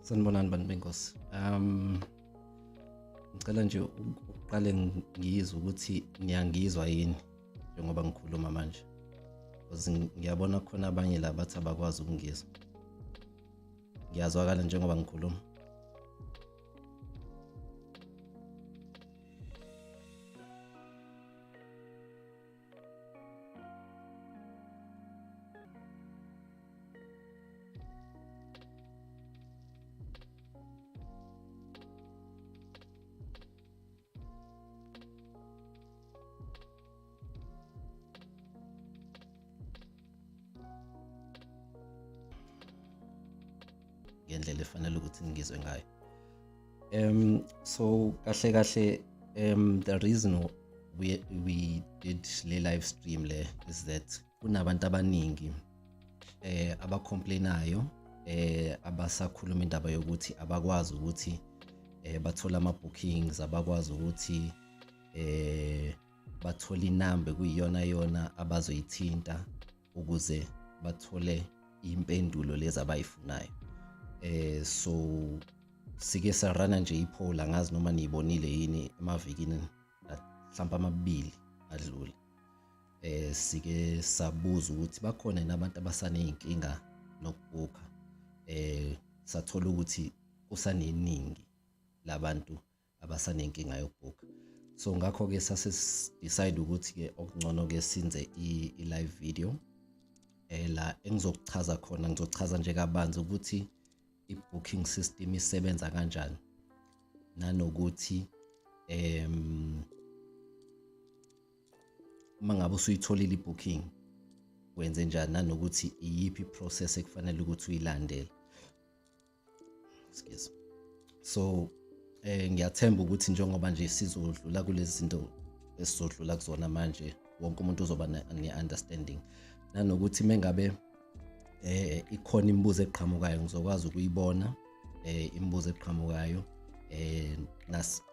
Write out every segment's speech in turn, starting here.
Sanibonani bantu benkosi. Ngicela nje uqale ngizwe ukuthi niyangizwa yini njengoba ngikhuluma manje. Because ngiyabona khona abanye la bathi abakwazi ukungizwa. Ngiyazwakala njengoba ngikhuluma. Ngendlela efanele ukuthi ngizwe ngayo. So kahle the reason we did le live stream le is that kunabantu abaningi abacomplainayo abasakhuluma indaba yokuthi abakwazi ukuthi bathola ama bookings, abakwazi ukuthi bathola inamba kuyiyona abazoyithinta ukuze bathole impendulo lezi abayifunayo. So sike sarana nje ipoll, angazi noma niyibonile yini emavikini mhlawumbe amabili adlule. Sike sabuza ukuthi bakhona nabantu abasaneyinkinga nokubhuka. Sathola ukuthi kusaneningi labantu abasanenkinga yokubhuka. So ngakho ke sase decide ukuthi ke okungcono ke sinze i live video la engizokuchaza khona, ngizochaza nje kabanzi ukuthi i-booking system isebenza kanjani, nanokuthi uma ngabe usuyitholile i-booking wenze njani, nanokuthi iyiphi process ekufanele ukuthi uyilandele. Excuse. So ngiyathemba ukuthi njengoba nje sizodlula kulezi zinto esizodlula kuzona manje, wonke umuntu uzoba ne-understanding, nanokuthi mengabe ikhona imibuzo eqhamukayo ngizokwazi ukuyibona imibuzo eqhamukayo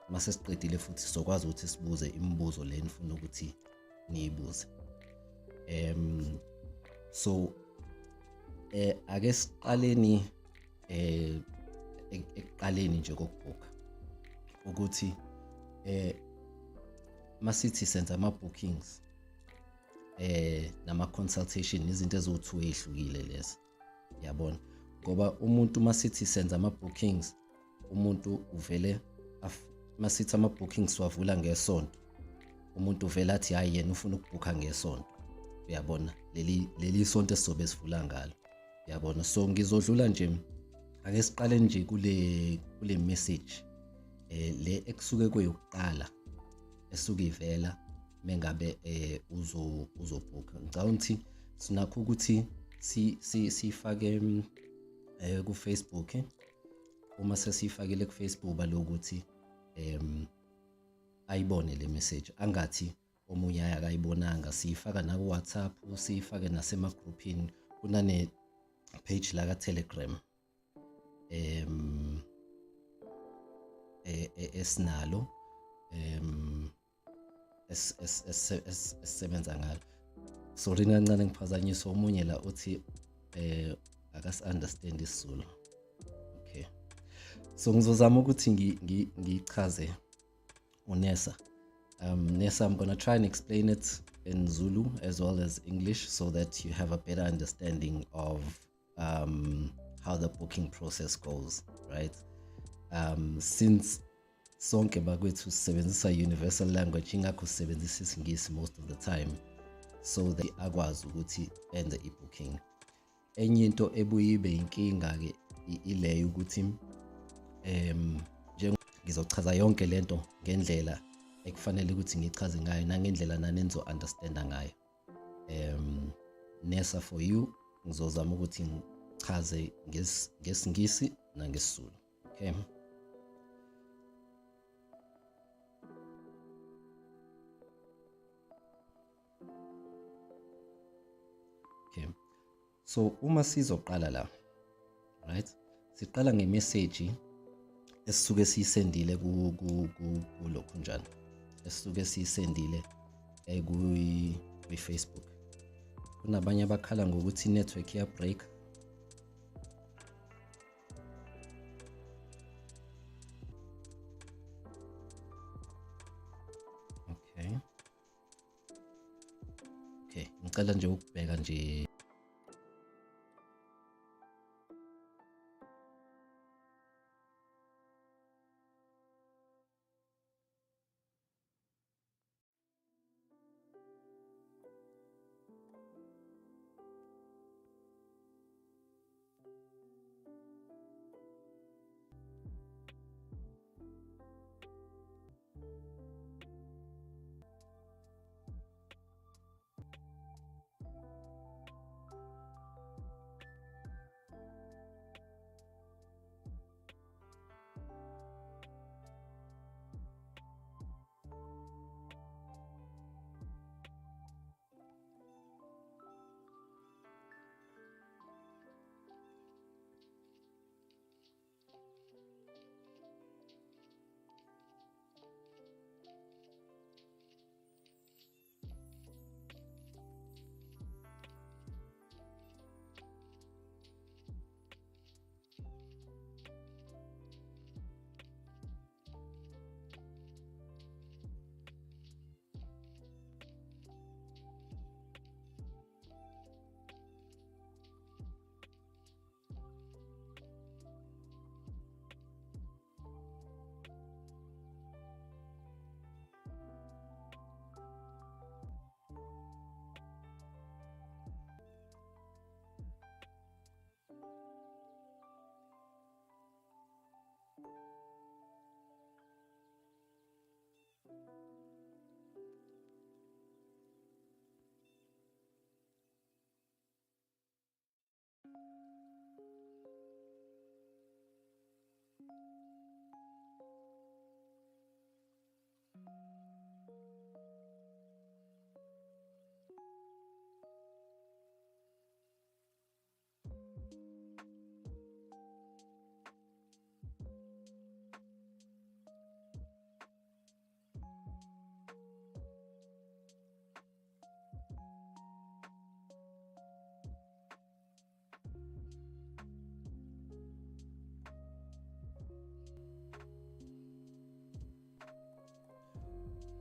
mase siqedile futhi sizokwazi ukuthi sibuze imibuzo le nifuna ukuthi niyibuze. So ake siqaleni ekuqaleni nje kokubhuka ukuthi masithi senza ama bookings nama consultation izinto eziwu2 ezihlukile lezi, yabona, ngoba umuntu masithi senza ama bookings, umuntu uvele masithi ama bookings wavula ngesonto, umuntu uvela athi hayi yena ufuna ukubhuka ngesonto, uyabona, leli sonto esizobe sivula ngalo, yabona. So ngizodlula nje, ake siqale nje kule message le ekusuke kweyokuqala esuke ivela mengabe uzobhuka. Ngicabanga ukuthi sinakho ukuthi sifake ku Facebook. Uma sesifakile ku Facebook balokuthi ayibone le message, angathi omunye akayibonanga. Sifaka na ku WhatsApp, sifake nasema groupini, kunane page la ka Telegram esinalo esisebenza ngalo. Sorry kancane ngiphazanyiswa omunye la uthi akasi understand isiZulu. Okay, so ngizozama ukuthi ngichaze uNesa. Nesa, I'm going to try and explain it in Zulu as well as English so that you have a better understanding of how the booking process goes, right? Since sonke bakwethu sisebenzisa universal language, ingakho sisebenzisa isiNgisi most of the time, so that akwazi ukuthi enze i-booking. Enye into ebuye ibe inkinga ke ileyo ukuthi nje ngizochaza yonke lento ngendlela ekufanele ukuthi ngichaze ngayo nangendlela nanenzo understand ngayo. Nesa, for you ngizozama ukuthi ngichaze ngesingisi nangesizulu. Okay. Okay. So uma sizoqala la, right? Siqala ngemessage esisuke siyisendile kulokho njani. Esisuke siyisendile ku-Facebook. Kunabanye abakhala ngokuthi network ya break. ngicela nje ukubheka nje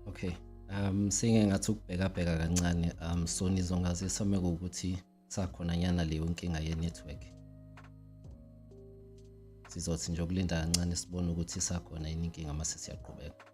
okay. Singe ngathi ukubheka kancane so nizongazisa mekuwukuthi sakhona nyana leyo inkinga ye-network. Sizothi nje ukulinda kancane sibone ukuthi sakhona yini inkinga mase siyaqhubeka.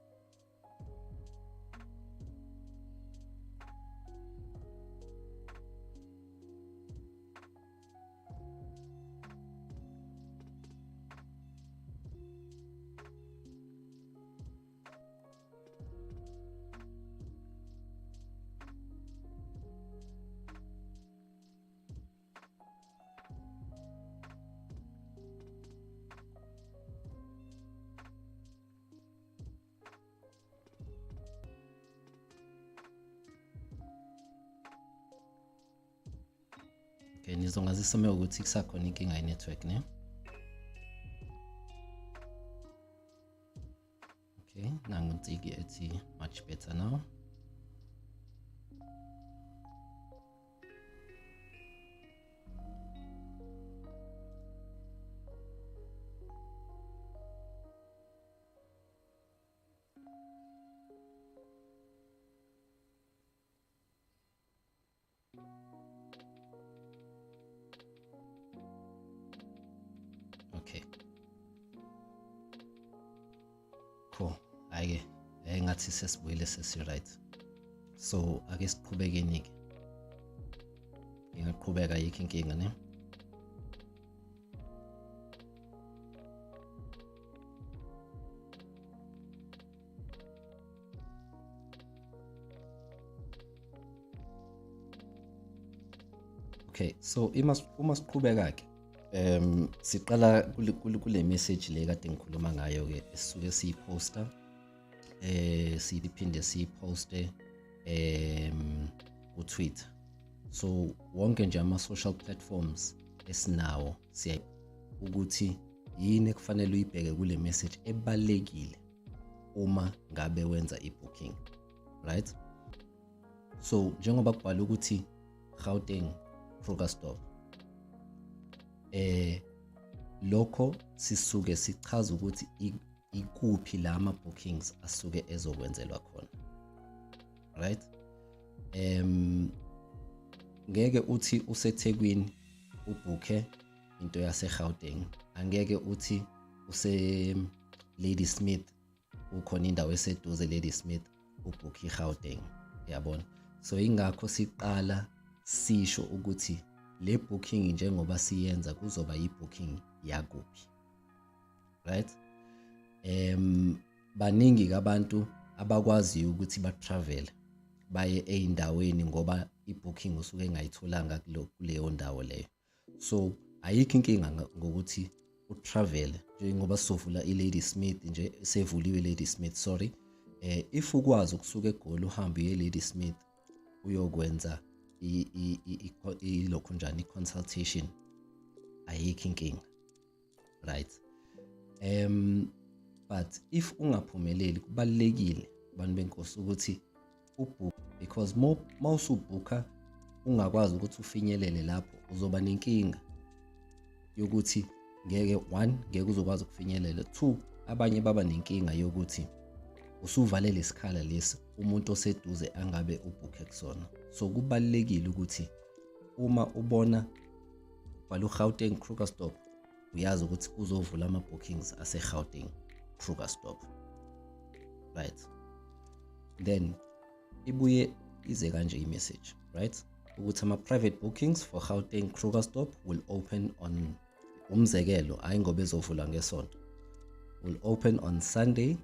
Okay, nizongazisa mekuwukuthi kusakhona inkinga ye-network ne? Okay, nangu Ntiki ethi much better now. Okay. Cool. Ake ngathi sesibuyile sesi-right. So ake siqhubekeni ke. Ngingaqhubeka yikho inkinga ne? Okay, so uma siqhubeka ke siqala kule message le kade ngikhuluma ngayo ke esisuke siyiposta siphinde siyiposte ku Twitter. So wonke nje ama social platforms esinawo siya ukuthi yini ekufanele uyibheke kule message ebalekile uma ngabe wenza ibooking, right? So njengoba kubhala ukuthi Gauteng Krugersdorp, lokho sisuke sichaza ukuthi ikuphi la ama bookings asuke ezokwenzelwa khona, right? ngeke uthi useThekwini ubhukhe into yaseGauteng, angeke uthi Ladysmith ukhona indawo eseduze Ladysmith ubhukhe iGauteng, yabona. So ingakho siqala sisho ukuthi le booking njengoba siyenza kuzoba yi-booking yakuphi, right? Baningi abantu abakwaziyo ukuthi ba-travel baye ey'ndaweni ngoba i-booking usuke engayitholanga kuleyo ndawo leyo. So ayikho inkinga ngokuthi u-travel njengoba sovula i-Ladysmith nje, sevuliwe i-Ladysmith, sorry. If ukwazi ukusuka eGoli uhambe uye e-Ladysmith uyokwenza lokho njani i-consultation, ayikho inkinga, right? But if ungaphumeleli kubalekile abantu benkosi ukuthi ubhuke, because mawusubhuka ungakwazi ukuthi ufinyelele lapho uzoba nenkinga yokuthi ngeke uzokwazi ukufinyelela. 2, abanye baba nenkinga yokuthi usuvalele isikhala lesi umuntu oseduze angabe ubhuke kusona. So kubalekile ukuthi uma ubona ubhala uGauteng Krugersdorp uyazi ukuthi kuzovula ama-bookings aseGauteng Krugersdorp, right? Then ibuye ize kanje i-message, right? Ukuthi ama-private bookings for Gauteng Krugersdorp will open on, umzekelo hayi ngoba ezovula ngesonto, will open on Sunday.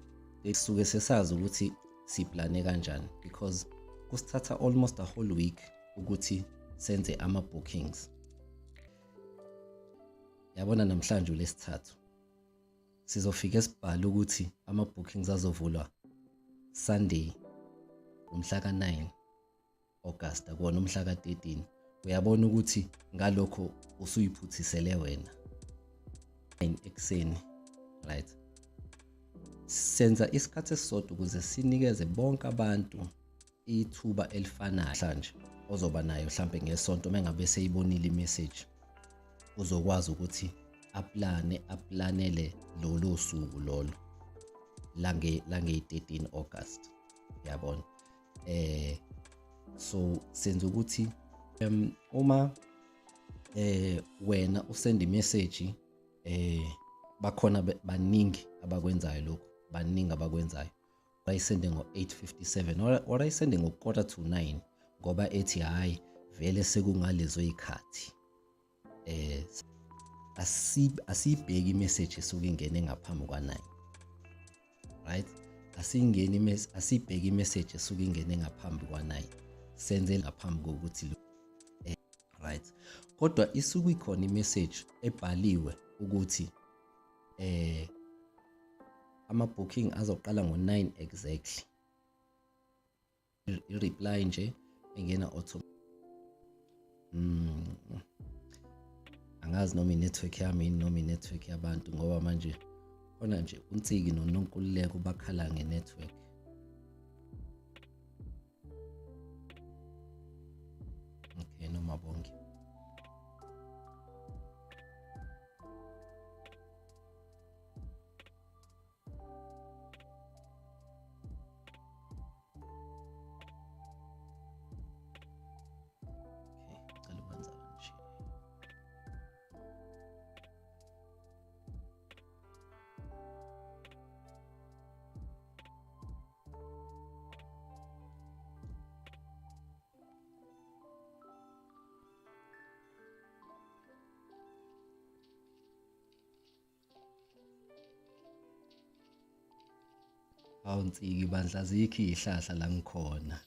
Suke sesazi ukuthi siplane kanjani because kusithatha almost a whole week ukuthi senze ama-bookings. Yabona namhlanje uLesithathu sizofika esibhala ukuthi ama-bookings azovulwa Sunday umhla ka-9 August akona umhla ka-13. Uyabona ukuthi ngalokho usuyiphuthisele wena 9 ekuseni, right? Senza isikhathi esisodwa ukuze sinikeze bonke abantu ithuba elifanayo. Mhlanje ozoba nayo mhlambe ngesonto mengabe seyibonile i-message uzokwazi ukuthi aplanele lolo suku lolo lange-13 August, yabona. So senza ukuthi uma wena usend i-message bakhona baningi abakwenzayo lokho, baningi abakwenzayo. Ayisende ngo-8:57 or ayisende ngo-8:45 ngoba ethi hayi vele sekungalezo ikhathi. Asibheki i-message esuke ingene ngaphambi kwa-9, right? Asibheki i-message esuke ingene ngaphambi kwa-9, senze ngaphambi kokuthi right? Kodwa isuke ikhona i-message ebhaliwe ukuthi ama-booking azoqala ngo-9 exactly. I-reply nje engena angazi noma i-network yami noma i-network yabantu ngoba manje khona nje uNtsiki noNonkululeko bakhala nge-network. Okay, noma bonke. Hawu Ntsiki, bandla azikho iy'hlahla la ngikhona.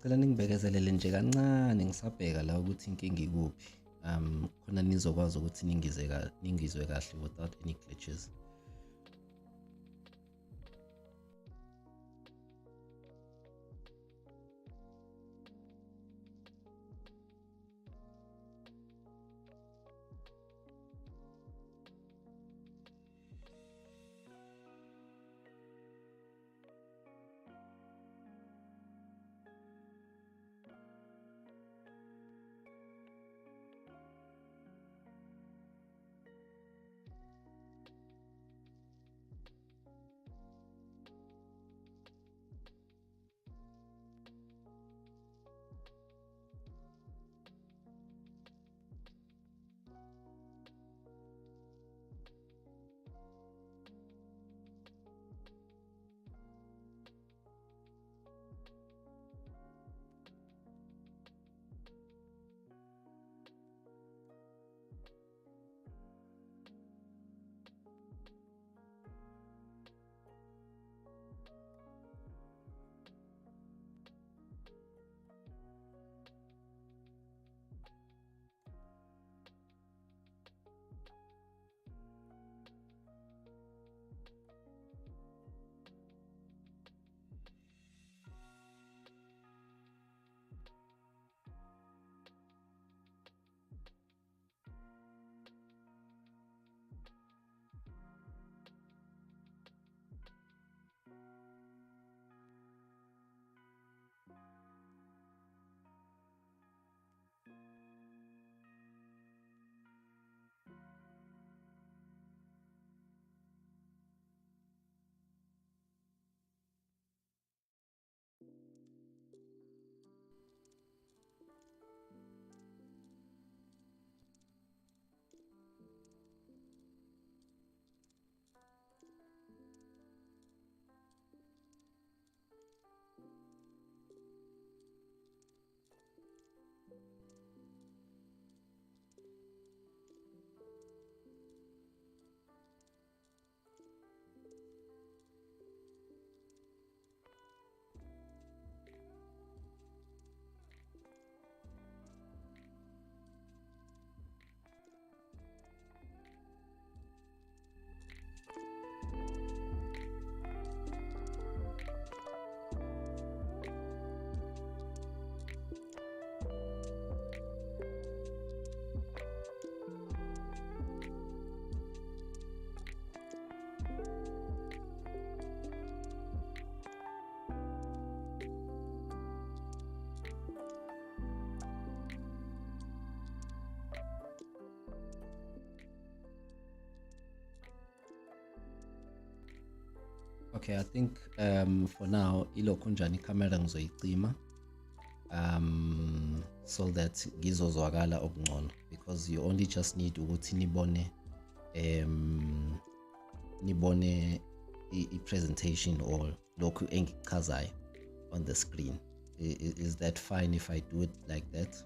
Cela ningibekezelele nje kancane ngisabheka la ukuthi inkinga ikuphi. Khona nizokwazi ukuthi ningizwe kahle without any glitches. Okay, I think for now ilokho njani ikamera ngizoyicima so that ngizozwakala okungcono, because you only just need ukuthi nibone i-presentation or lokhu engikuchazayo on the screen. Is that fine if I do it like that?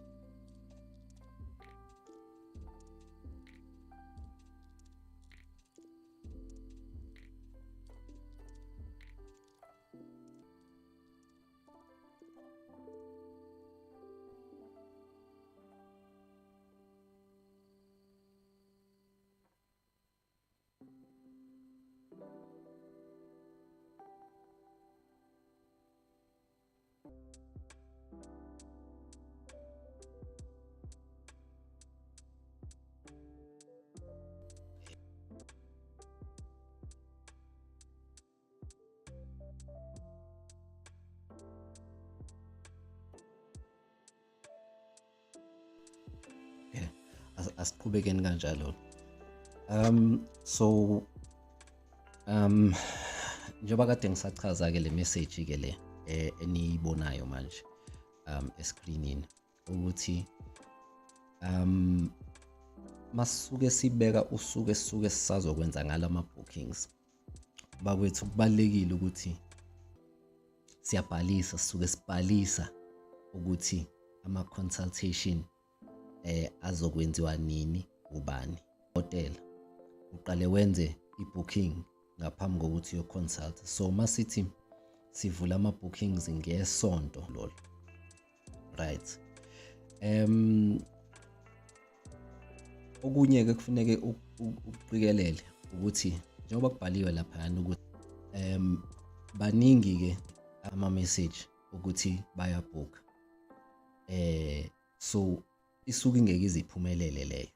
Okay, asiqhubekeni kanjalo. So njengoba kade ngisachaza ke le message ke le eniyibonayo manje escreenini ukuthi masuke sibeka usuku esisuke sisazokwenza ngalama bookings, bakwethu kubalekile ukuthi siyabhalisa, sisuke sibhalisa ukuthi ama consultation azokwenziwa nini ubani. Hotel uqale wenze i-booking ngaphambi kokuthi uyo consult. So masithi sivula ama bookings ngesonto lolo, right? Okunye ke kufanele uqikelele ukuthi njengoba kubhaliwe lapha ukuthi baningi ke ama message ukuthi bayabhuka, so isuke ingeke iziphumelele leyo,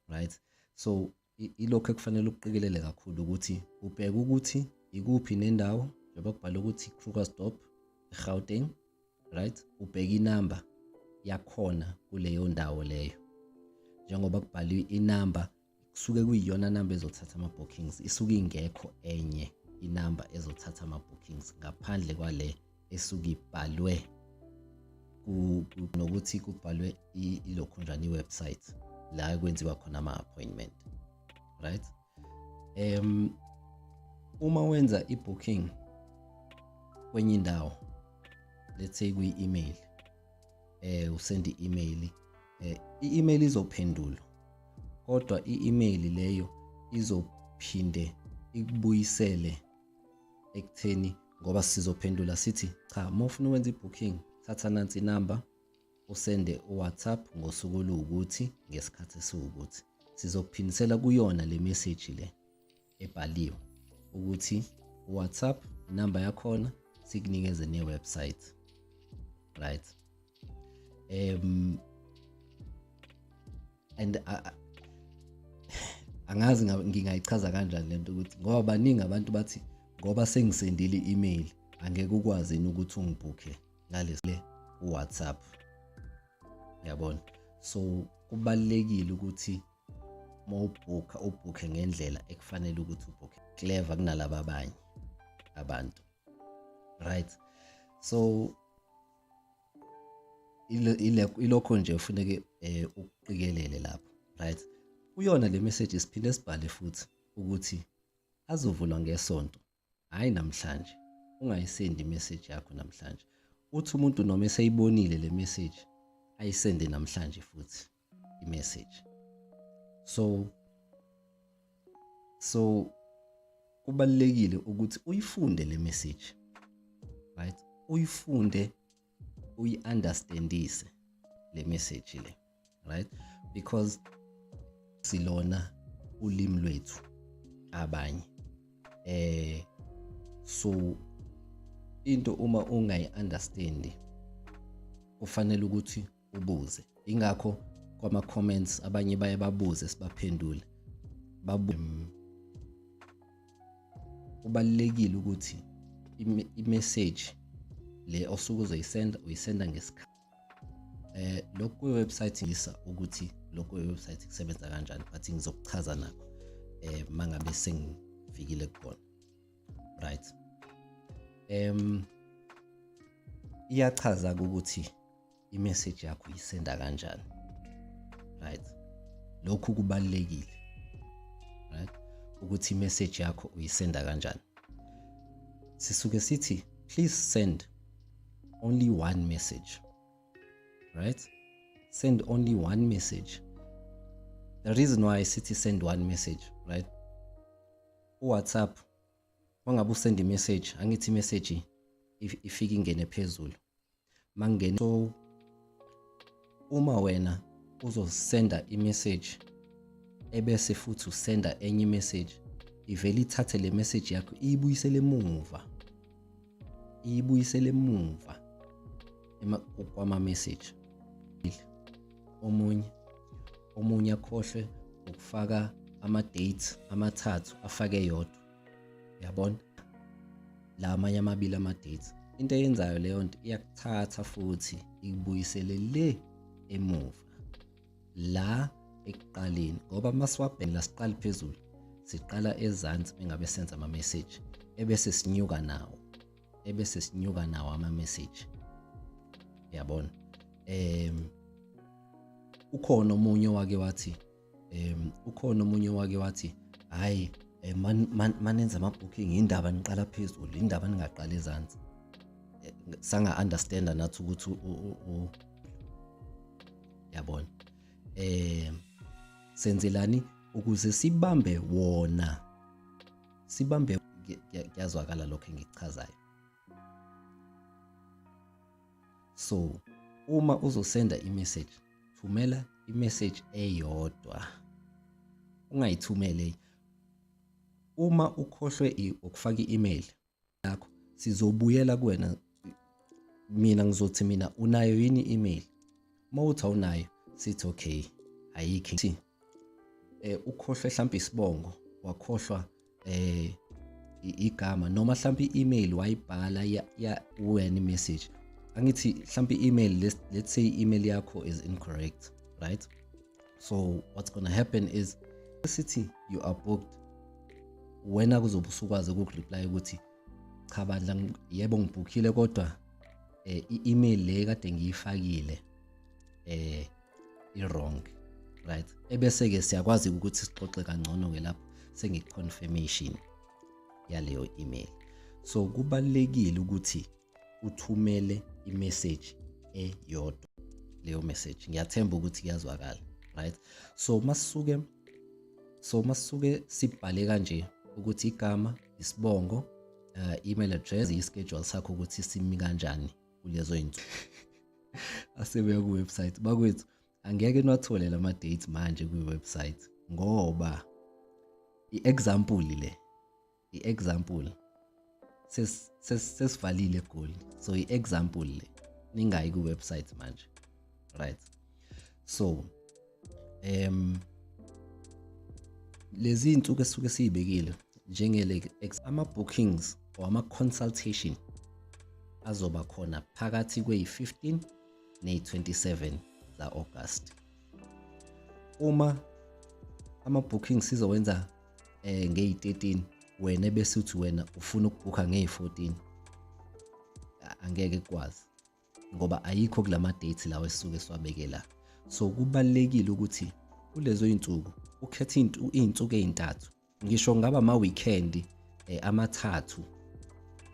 right? So ilokho ekufanele uqikelele kakhulu ukuthi ubheke ukuthi ikuphi nendawo njengoba kubhalwe ukuthi Krugersdorp, eGauteng, right? Ubheke inamba yakhona kuleyo ndawo leyo, njengoba kubhaliwe inamba kusuke kuyiyona namba ezothatha ama-bookings, isuke ingekho enye inamba ezothatha ama-bookings ngaphandle kwale esuke ibhalwe nokuthi kubhalwe ilokhunjani iwebsite la kwenziwa khona ama-appointment, right? Uma wenza i-booking kwenye indawo, let's say kwi-email, usend i-email, i-email izophendula, kodwa i-email leyo izophinde ikubuyisele ekutheni ngoba sizophendula sithi cha, uma ufuna ukwenza i-booking thatha nansi inamba usende uWhatsApp ngosuku oluwukuthi ngesikhathi esiwukuthi. Sizokuphindisela kuyona le message le ebhaliwe ukuthi uWhatsApp inamba yakhona sikunikeze ne-website, right? And angazi ngingayichaza kanjani lento ukuthi ngoba baningi abantu bathi ngoba sengisendile i-email angeke ukwazi ukuthi ungibhuke ngalesi uWhatsApp, yabona? So kubalekile ukuthi mawubhuka ubhuke ngendlela ekufanele ukuthi ubhuke clever kunalaba abanye abantu, right? So ilokho nje ufuneke ukuqikelele lapho, right? Kuyona le message siphinde sibhale futhi ukuthi azovulwa ngesonto, hayi namhlanje. Ungayisendi message yakho namhlanje, uthi umuntu noma eseyibonile le message ayisende namhlanje futhi i-message. So kubalekile ukuthi uyifunde le message, right? Uyifunde, uyi-understandise le message le, right? Because silona ulimi lwethu abanye, so into uma ungayi-understand kufanele ukuthi ubuze. Ingakho kwama-comments abanye baye babuze sibaphendule. Kubalekile ukuthi i-message le osuke uzoyisenda uyisenda ngesikhathi. Lokho kwi-website ngisa ukuthi lokho kwi-website kusebenza kanjani, but ngizokuchaza nakho mangabe sengifikile kubona, right? Iyachaza ukuthi i-message yakho uyisenda kanjani, right? Lokhu kubalekile, right? Ukuthi i-message yakho uyisenda kanjani. Sisuke sithi please send only one message, right? Send only one message. The reason why sithi send one message, right? WhatsApp mangabe usend i-message, angithi i-message ifike ingene phezulu mangene. So uma wena uzosenda i-message ebese futhi usenda enye i-message, ivele ithathe le message yakho iyibuyisele emuva kwama-message. Omunye akhohlwe ukufaka ama-date amathathu afake yodwa, yabona? La amanye amabili ama-dates. Into eyenzayo leyo nto iyakuthatha futhi ikubuyisele le emuva la ekuqaleni, ngoba masiwabheka la siqala phezulu siqala ezansi bengabe senza ama-message ebese sinyuka nawo ama-message, yabona? Ukhona omunye wake wathi hayi manenza ama-booking indaba niqala phezulu, indaba ningaqala ezansi. Sanga-understanda nathi ukuthi yabona, senzelani ukuze sibambe wona, kuyazwakala lokho engikuchazayo. So uma uzosenda imessage, thumela imessage eyodwa, ungayithumele. Uma ukhohlwe ukufaka i-email yakho, sizobuyela kuwena. Mina ngizothi mina unayo yini i-email? Mawuthi awunayo, sithi okay, ayikho. Ukhohlwe mhlawumbe isibongo, wakhohlwa igama, noma mhlawumbe i-email wayibhala wena i-message. Angithi mhlawumbe i-email, let's say i-email yakho is incorrect, right? So what's gonna happen is sithi you are booked, wena kuzobe usukwazi ukureply ukuthi cha bandla, yebo ngibhukhile kodwa i-email le kade ngiyifakile i-wrong, right? Ebese-ke siyakwazi ukuthi sixoxe kangcono-ke lapho sengi-confirmation yaleyo email. So kubalulekile ukuthi uthumele i-message eyodwa, leyo message ngiyathemba ukuthi kuyazwakala, right? So masisuke sibhale kanje ukuthi igama, isibongo, email address, i-schedule sakho ukuthi simi kanjani kulezo zinto. Asebeya ku-website bakwethu, angeke niwathole lama dates manje kwi-website ngoba i-example sesivalile eGoli. So i-example le ningayi ku-website manje, right? So lezi zinsuku esuke siyibekile njengele ama-bookings or ama-consultation azoba khona phakathi kwe-15 ne-27 za-August. Uma ama-bookings sizowenza nge-13, wena bese uthi wena ufuna ukubhuka nge-14, angeke kwazi ngoba ayikho kulama dates lawo esisuke siwabekela. So kubalekile ukuthi kulezo zinsuku ukhethe izinsuku ezintathu, ngisho ngaba ama-weekend amathathu,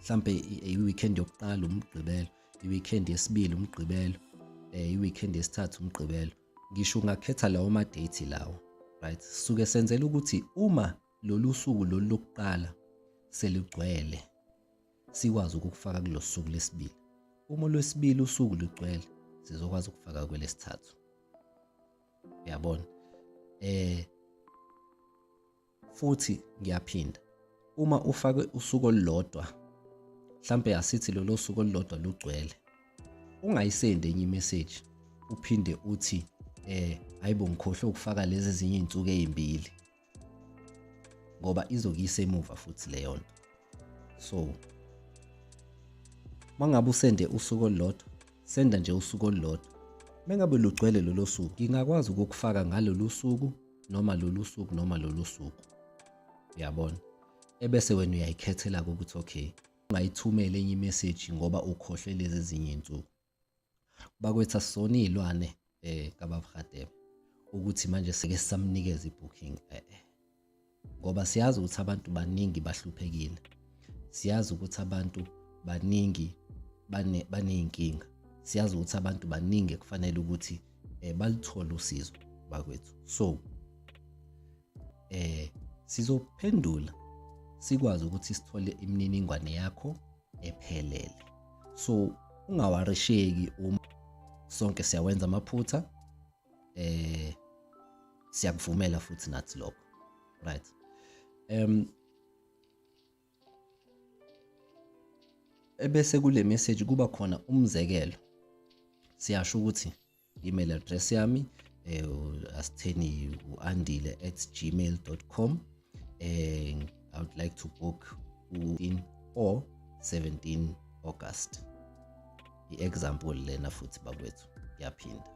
mhlambe i-weekend yokuqala umgqibelo, i-weekend yesibili umgqibelo, i-weekend yesithathu umgqibelo. Ngisho ungakhetha lawo ma-date lawo, right? Suke senzela ukuthi uma lolu suku lolu lokuqala selugcwele, sikwazi ukufaka kulo suku lesibili. Uma lwesibili usuku lugcwele, sizokwazi ukufaka kwelesithathu. Uyabona? Futhi ngiyaphinda, uma ufake usuku olulodwa, mhlambe asithi lolo suku olulodwa lugcwele, ungayisende enye imessage uphinde uthi hayibo ngikhohle ukufaka lezi ezinye izinsuku ezimbili, ngoba izokuyisa emuva futhi leyo nto. So mangabe usende usuku olulodwa, senda nje usuku olulodwa. Mengabe lugcwele lolo suku, ngingakwazi ukufaka ngalolu suku noma lolu suku noma lolu suku. Uyabona? Ebese wena uyayikhethela ukuthi okay, ungayithumela enye imessage ngoba ukhohle lezi ezinye izinsuku. Bakwethu asona izilwane kababa Radebe ukuthi manje sike samnikeza ibooking, ngoba siyazi ukuthi abantu baningi bahluphekile, siyazi ukuthi abantu baningi baneyinkinga, siyazi ukuthi abantu baningi kufanele ukuthi balithole usizo bakwethu. So sizophendula sikwazi ukuthi sithole imininingwane yakho ephelele. So ungawarisheki uma sonke siyawenza amaphutha, siyakuvumela futhi nathi lokho, right? Ebese kule message kuba khona umzekelo, siyasho ukuthi email address yami asitheni uandile@gmail.com, I would like to book 15 or 17 August. I-example lena futhi bakwethu yaphinda,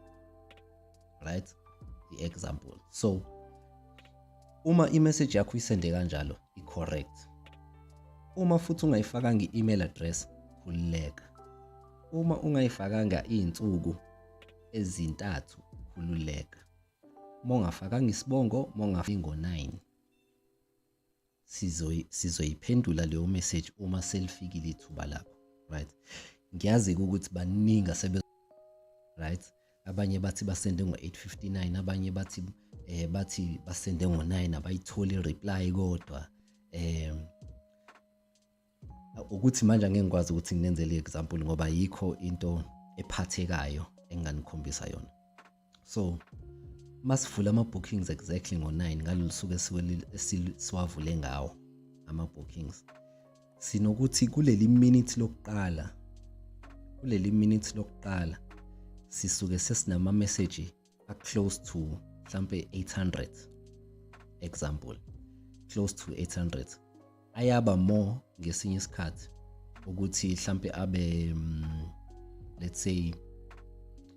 right? I-example. So uma imessage yakho isende kanjalo i-correct. Uma futhi ungayifakanga i-email address, khululeka. Uma ungayifakanga izinsuku ezintathu, khululeka. Mongafakanga isibongo, mongafika ngo-9, sizoyiphendula leyo message uma selifikile ithuba lakho, right? Ngiyazi ukuthi baningi right? Abanye bathi basende ngo-8:59, abanye bathi basende ngo-9 abayitholi i-reply kodwa ukuthi manje angeke ngikwazi ukuthi nginenzele i-example ngoba yikho into ephathekayo enganikhombisa yona. So masivula ama-bookings exactly ngo-9 ngalolu suku siwavule ngawo ama-bookings, sinokuthi kuleli minute lokuqala sisuke sesinama-message a-close to mhlampe 800, example, close to 800. Ayaba more ngesinye isikhathi ukuthi mhlampe abe let's say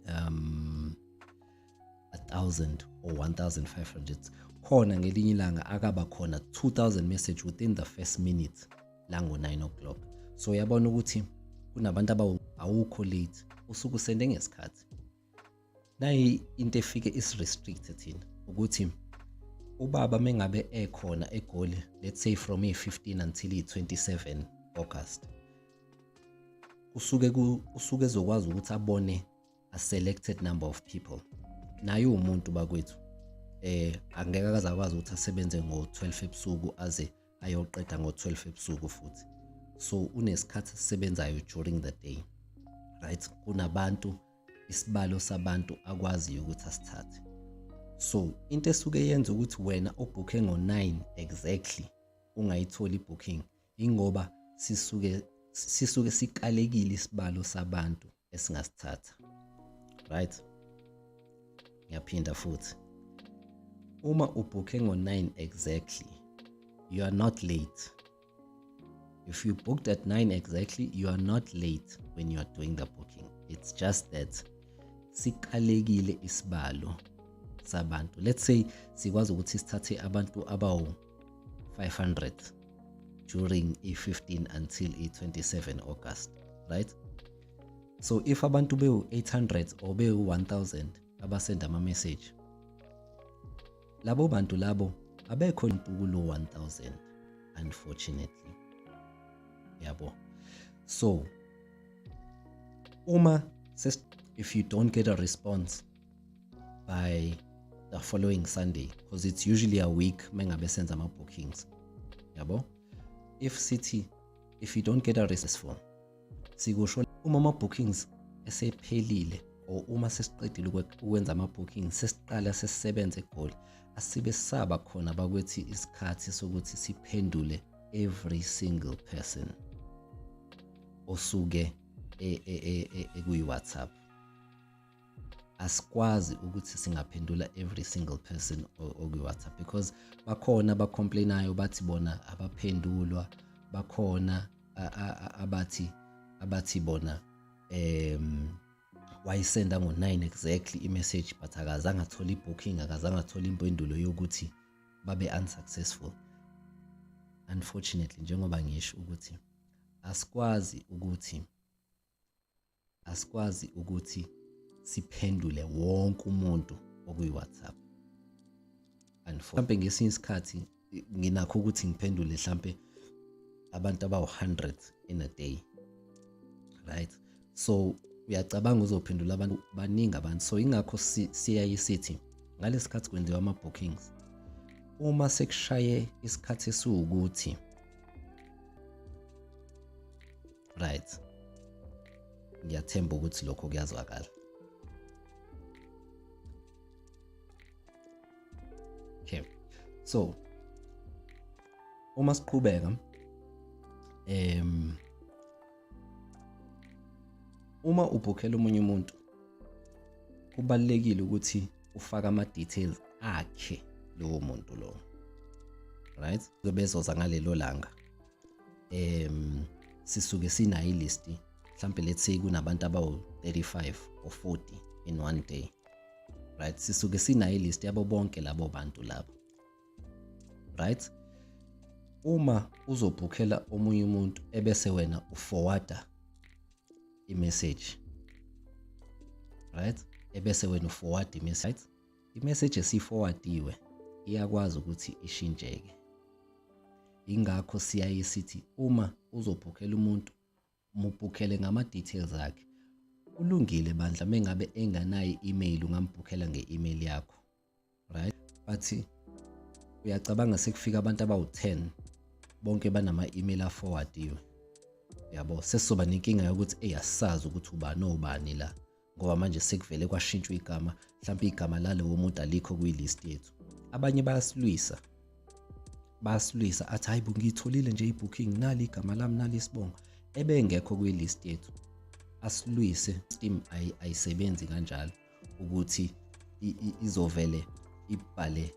1,000 or 1,500. Khona ngelinye ilanga akaba khona 2,000 message within the first minute lango 9 o'clock. So yabona ukuthi kunabantu awukho late, usuku sende ngesikhathi. Nayi into efike is restricted thina ukuthi ubaba mengabe ekhona eGoli, let's say from 15 until 27 August, usuke ezokwazi ukuthi abone a selected number of people. Naye umuntu bakwethu angeke akazakwazi ukuthi asebenze ngo-12 ebusuku aze ayoqeda ngo-12 ebusuku futhi. So unesikhathi sisebenzayo during the day, right? Kunabantu, isibalo sabantu akwaziyo ukuthi asithathe. So into esuke yenza ukuthi wena obooke ngo-9 exactly ungayitholi booking ingoba sisuke sikalekile isibalo sabantu esingasithatha, right? Ngiyaphinda futhi, uma ubooke ngo-9 exactly, you are not late. If you booked at 9 exactly, you are not late when you are doing the booking. It's just that sikalekile isibalo sabantu. Let's say sikwazi ukuthi sithathe abantu abawu 500 during 15 until 27 August, right? So if abantu bewu 800 or bewu 1000 abasenda ama-message, labo bantu labo abekho kulo 1000, unfortunately. Yabo. So if you don't get a response by the following Sunday, because it's usually a week mengabe senza ama-bookings, yabo, if you don't get a response, sikusho uma ama-bookings esephelile or uma sesiqedile ukwenza ama-bookings sesiqala sesisebenza eGoli, asibe saba khona bakwethi isikhathi sokuthi siphendule every single person osuke kuyi-WhatsApp. Asikwazi ukuthi singaphendula every single person okuyi-WhatsApp because bakhona abacomplainayo bathi bona abaphendulwa, bakhona abathi bona wayisenda ngo-9 exactly i-message but akazange athole i-booking, akazange athole impendulo yokuthi babe unsuccessful. Unfortunately, njengoba ngisho ukuthi asikwazi ukuthi siphendule wonke umuntu okuyi-WhatsApp. Mhlampe ngesinye isikhathi nginakho ukuthi ngiphendule mhlampe abantu abawu-100 in a day, right? So uyacabanga uzophendula abantu baningi abantu. So ingakho siyaye sithi ngalesikhathi kwenziwa ama-bookings, uma sekushaye isikhathi esiwukuthi, right, ngiyathemba ukuthi lokho kuyazwakala. Okay, so uma siqhubeka, uma ubhokhela omunye umuntu kubalekile ukuthi ufake ama-details akhe lowo muntu lo, right? Bezoza ngalelo langa sisuke sinayo i-list, mhlampe let's say kunabantu abawu-35 or 40 in one day, right? Sisuke sinayo i-list yabo bonke labo bantu labo, right? Uma uzobhokhela omunye umuntu ebese wena uforwarda i-message, right? Ebese wena uforward i-message, i-message esiforwardiwe iyakwazi ukuthi ishintsheke. Ingakho siyaye sithi uma uzobhokhela umuntu mubhokhele ngama-details akhe. Kulungile bandla mengabe enganayo i-email ungambhokhela nge-email yakho, right? But uyacabanga sekufika abantu abawu-10 bonke banama-email aforwardiwe, yabo, sesizoba nenkinga yokuthi asisazi ukuthi ubani obani la ngoba manje sekuvele kwashintshwa igama, mhlawumbe igama lalowo muntu alikho kwi-list yethu. Abanye bayasilwisa athi hayi ngiyitholile nje i-booking, nali igama lami, nali isibongo, ebengekho kwi-list yethu. Asilwise, system ayisebenzi kanjalo ukuthi izovele ibhale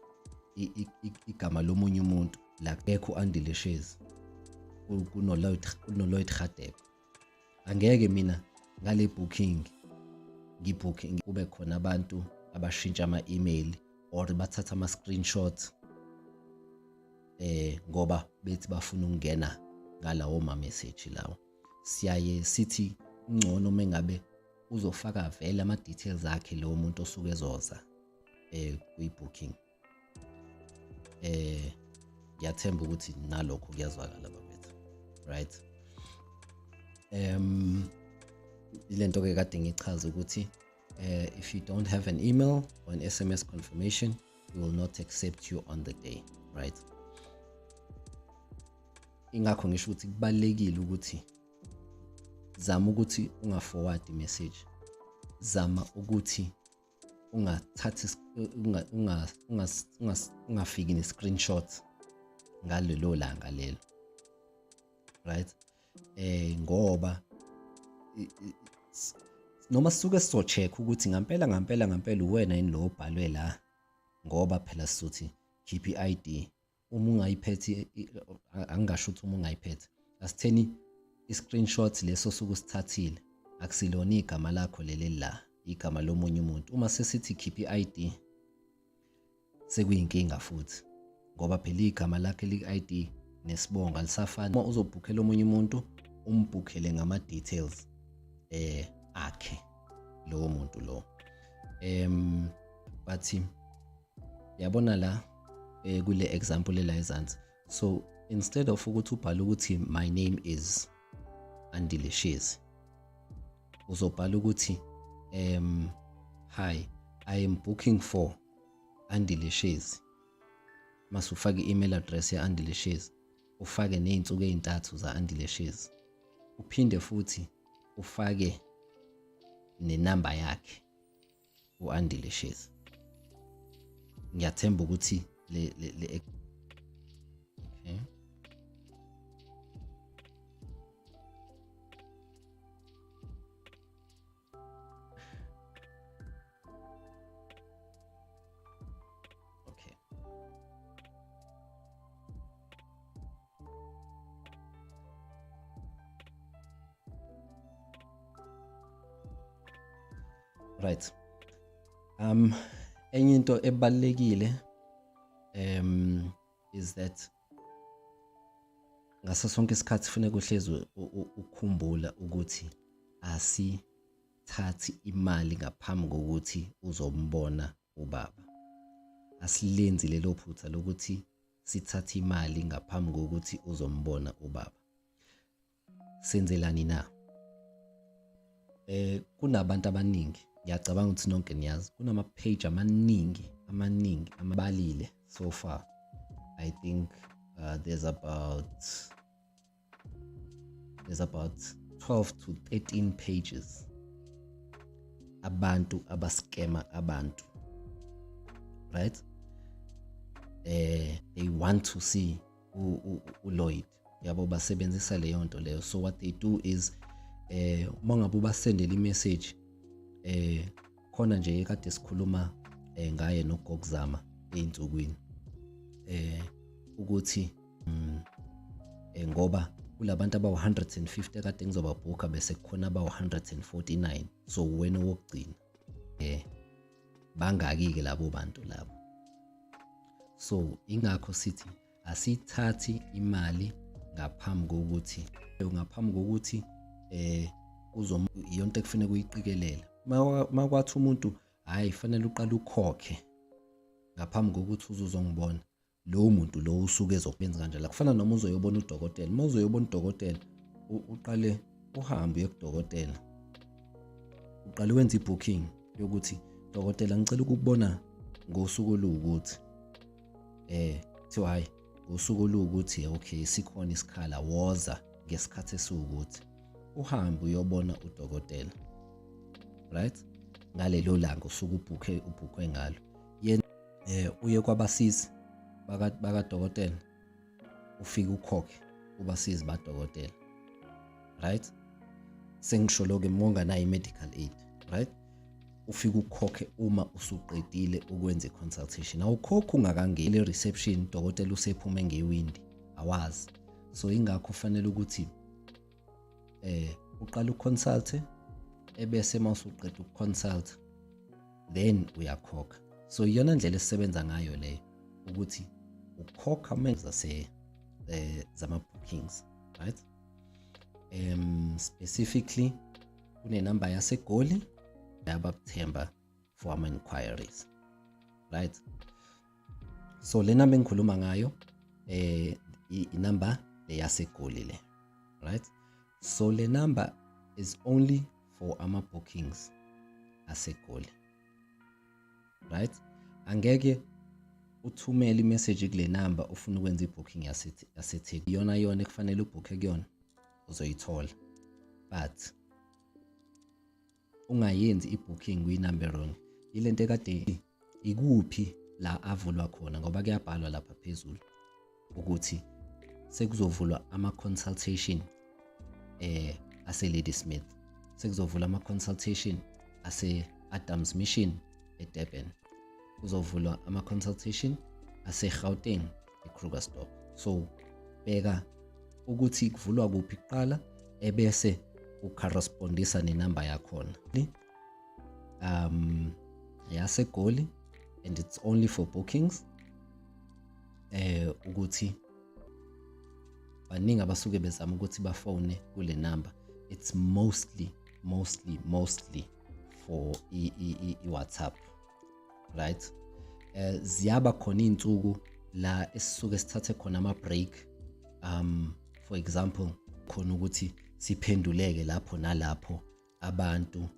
igama lomunye umuntu la kekho u-Andile Shares kuno-Lloyd Radebe. Angeke mina ngale booking ngibooking kube khona abantu abashintsha ama-email or bathatha ama-screenshot ngoba bethi bafuna ukungena ngalawo ma-message lawo. Siyaye sithi ngcono mengabe uzofaka vele ama-details akhe lowo muntu osuke ezoza kwi-booking. Ngiyathemba ukuthi nalokho kuyazwakala bafethu, right? Ilento ke kade ngichaza ukuthi if you don't have an email or an SMS confirmation, we will not accept you on the day, right? Ingakho ngisho ukuthi kubalekile ukuthi zama ukuthi unga-forward i-message, zama ukuthi ungathathi ungafiki ne-screenshot ngalelo langa lelo, right? Ngoba noma sisuke sizocheck ukuthi ngampela uwena yini lo obhalwe la, ngoba phela sizothi keep i-ID. Uma ungayiphethe, angingasho ukuthi uma ungayiphethe, asitheni i-screenshot leso suke sithathile akusilona igama lakho leli la, igama lomunye umuntu. Uma sesithi keep i-ID sekuyinkinga futhi, ngoba phela igama lakhe li-ID nesibongo alisafani. Uma uzobhukhela omunye umuntu, umbhukhele ngama-details akhe lowo muntu lo. Bathi yabona la kule example la ezansi, so instead of ukuthi ubhale ukuthi my name is Andile Shares, uzobhala ukuthi hi, I am booking for Andile Shares. Mase ufake i-email address ya Andile Shares, ufake ney'nsuku ey'ntathu za Andile Shares, uphinde futhi ufake nenamba yakhe u-Andile Shares. Ngiyathemba ukuthi okay. Okay. Right. Enye into ebalekile is that ngaso sonke isikhathi kufanele uhlezi ukukhumbula ukuthi asithathi imali ngaphambi kokuthi uzombona ubaba. Asilenzi lelo phutha lokuthi sithathe imali ngaphambi kokuthi uzombona ubaba. Senzelani na? Kunabantu abaningi, ngiyacabanga ukuthi nonke niyazi, kunama-page amaningi amabalile so far. I think there's about 12 to 13 pages abantu abaskema abantu, right? They want to see Lloyd, yabo basebenzisa leyo nto leyo. So what they do is uma ngabe ubasendela i-message khona nje ekade sikhuluma ngaye noGokuzama ey'nsukwini, ukuthi ngoba kulabantu abawu-150 kade ngizobabhukha bese kukhona abawu-149, so wena wokugcina. Bangaki-ke labo bantu labo. So ingakho sithi asithathi imali ngaphambi kokuthi iyonto ekufanele uyiqikelela. Makwathi umuntu hayi fanele uqale ukhokhe ngaphambi kokuthi uzongibona, lowo muntu lo usuke ezokwenza kanjalo. Kufana noma uzoyobona udokotela. Uma uzoyobona udokotela, uqale uhambe uye kudokotela, uqale wenza i-booking yokuthi dokotela ngicela ukubona ngosuku oluwukuthi, kuthiwa hayi ngosuku oluwukuthi okay sikhona isikhala, woza ngesikhathi esiwukuthi, uhambe uyobona udokotela, right? ngalelo langa usuke ubhukwe ngalo. Uye kwabasizi bakadokotela ufike ukhokhe kubasizi badokotela, right? Sengisho lokho monganayo i-medical aid, right? Ufike ukhokhe uma usuqedile ukwenza i-consultation. Awukhokhi ungakangeni e-reception, dokotela usephume ngewindi, awazi. So ingakho kufanele ukuthi uqala uconsulte ebese mawusuqeda ukuconsult then uyakhokha. So iyona ndlela esisebenza ngayo leyo ukuthi ukhokha menza zama bookings, right? Specifically une number yaseGoli yabakuthemba for ama inquiries, right? So le number engikhuluma ngayo i-number yaseGoli le, right? So le number is only for ama bookings aseGoli, right? Angeke uthumele imessage kule number ufuna ukwenza ibooking yaseThekwini. Yona ekufanele ubooke kuyona uzoyithola, but ungayenzi ibooking kwi-number wrong. Ilento ekade ikuphi la avulwa khona, ngoba kuyabhalwa lapha phezulu ukuthi sekuzovulwa ama-consultation ase-Lady Smith, sekuzovulwa ama-consultation ase-Adams Mission eDurban, kuzovulwa ama-consultation ase-Gauteng eKrugersdorp. So bheka ukuthi kuvulwa kuphi kuqala ebese ucorrespondisa nenamba yakhona yaseGoli, and it's only for bookings. Ukuthi baningi abasuke bezama ukuthi bafone kule number. It's mostly for i-WhatsApp, right? Ziyaba khona insuku la esisuke sithathe khona ama break, for example khona ukuthi siphenduleke lapho nalapho abantu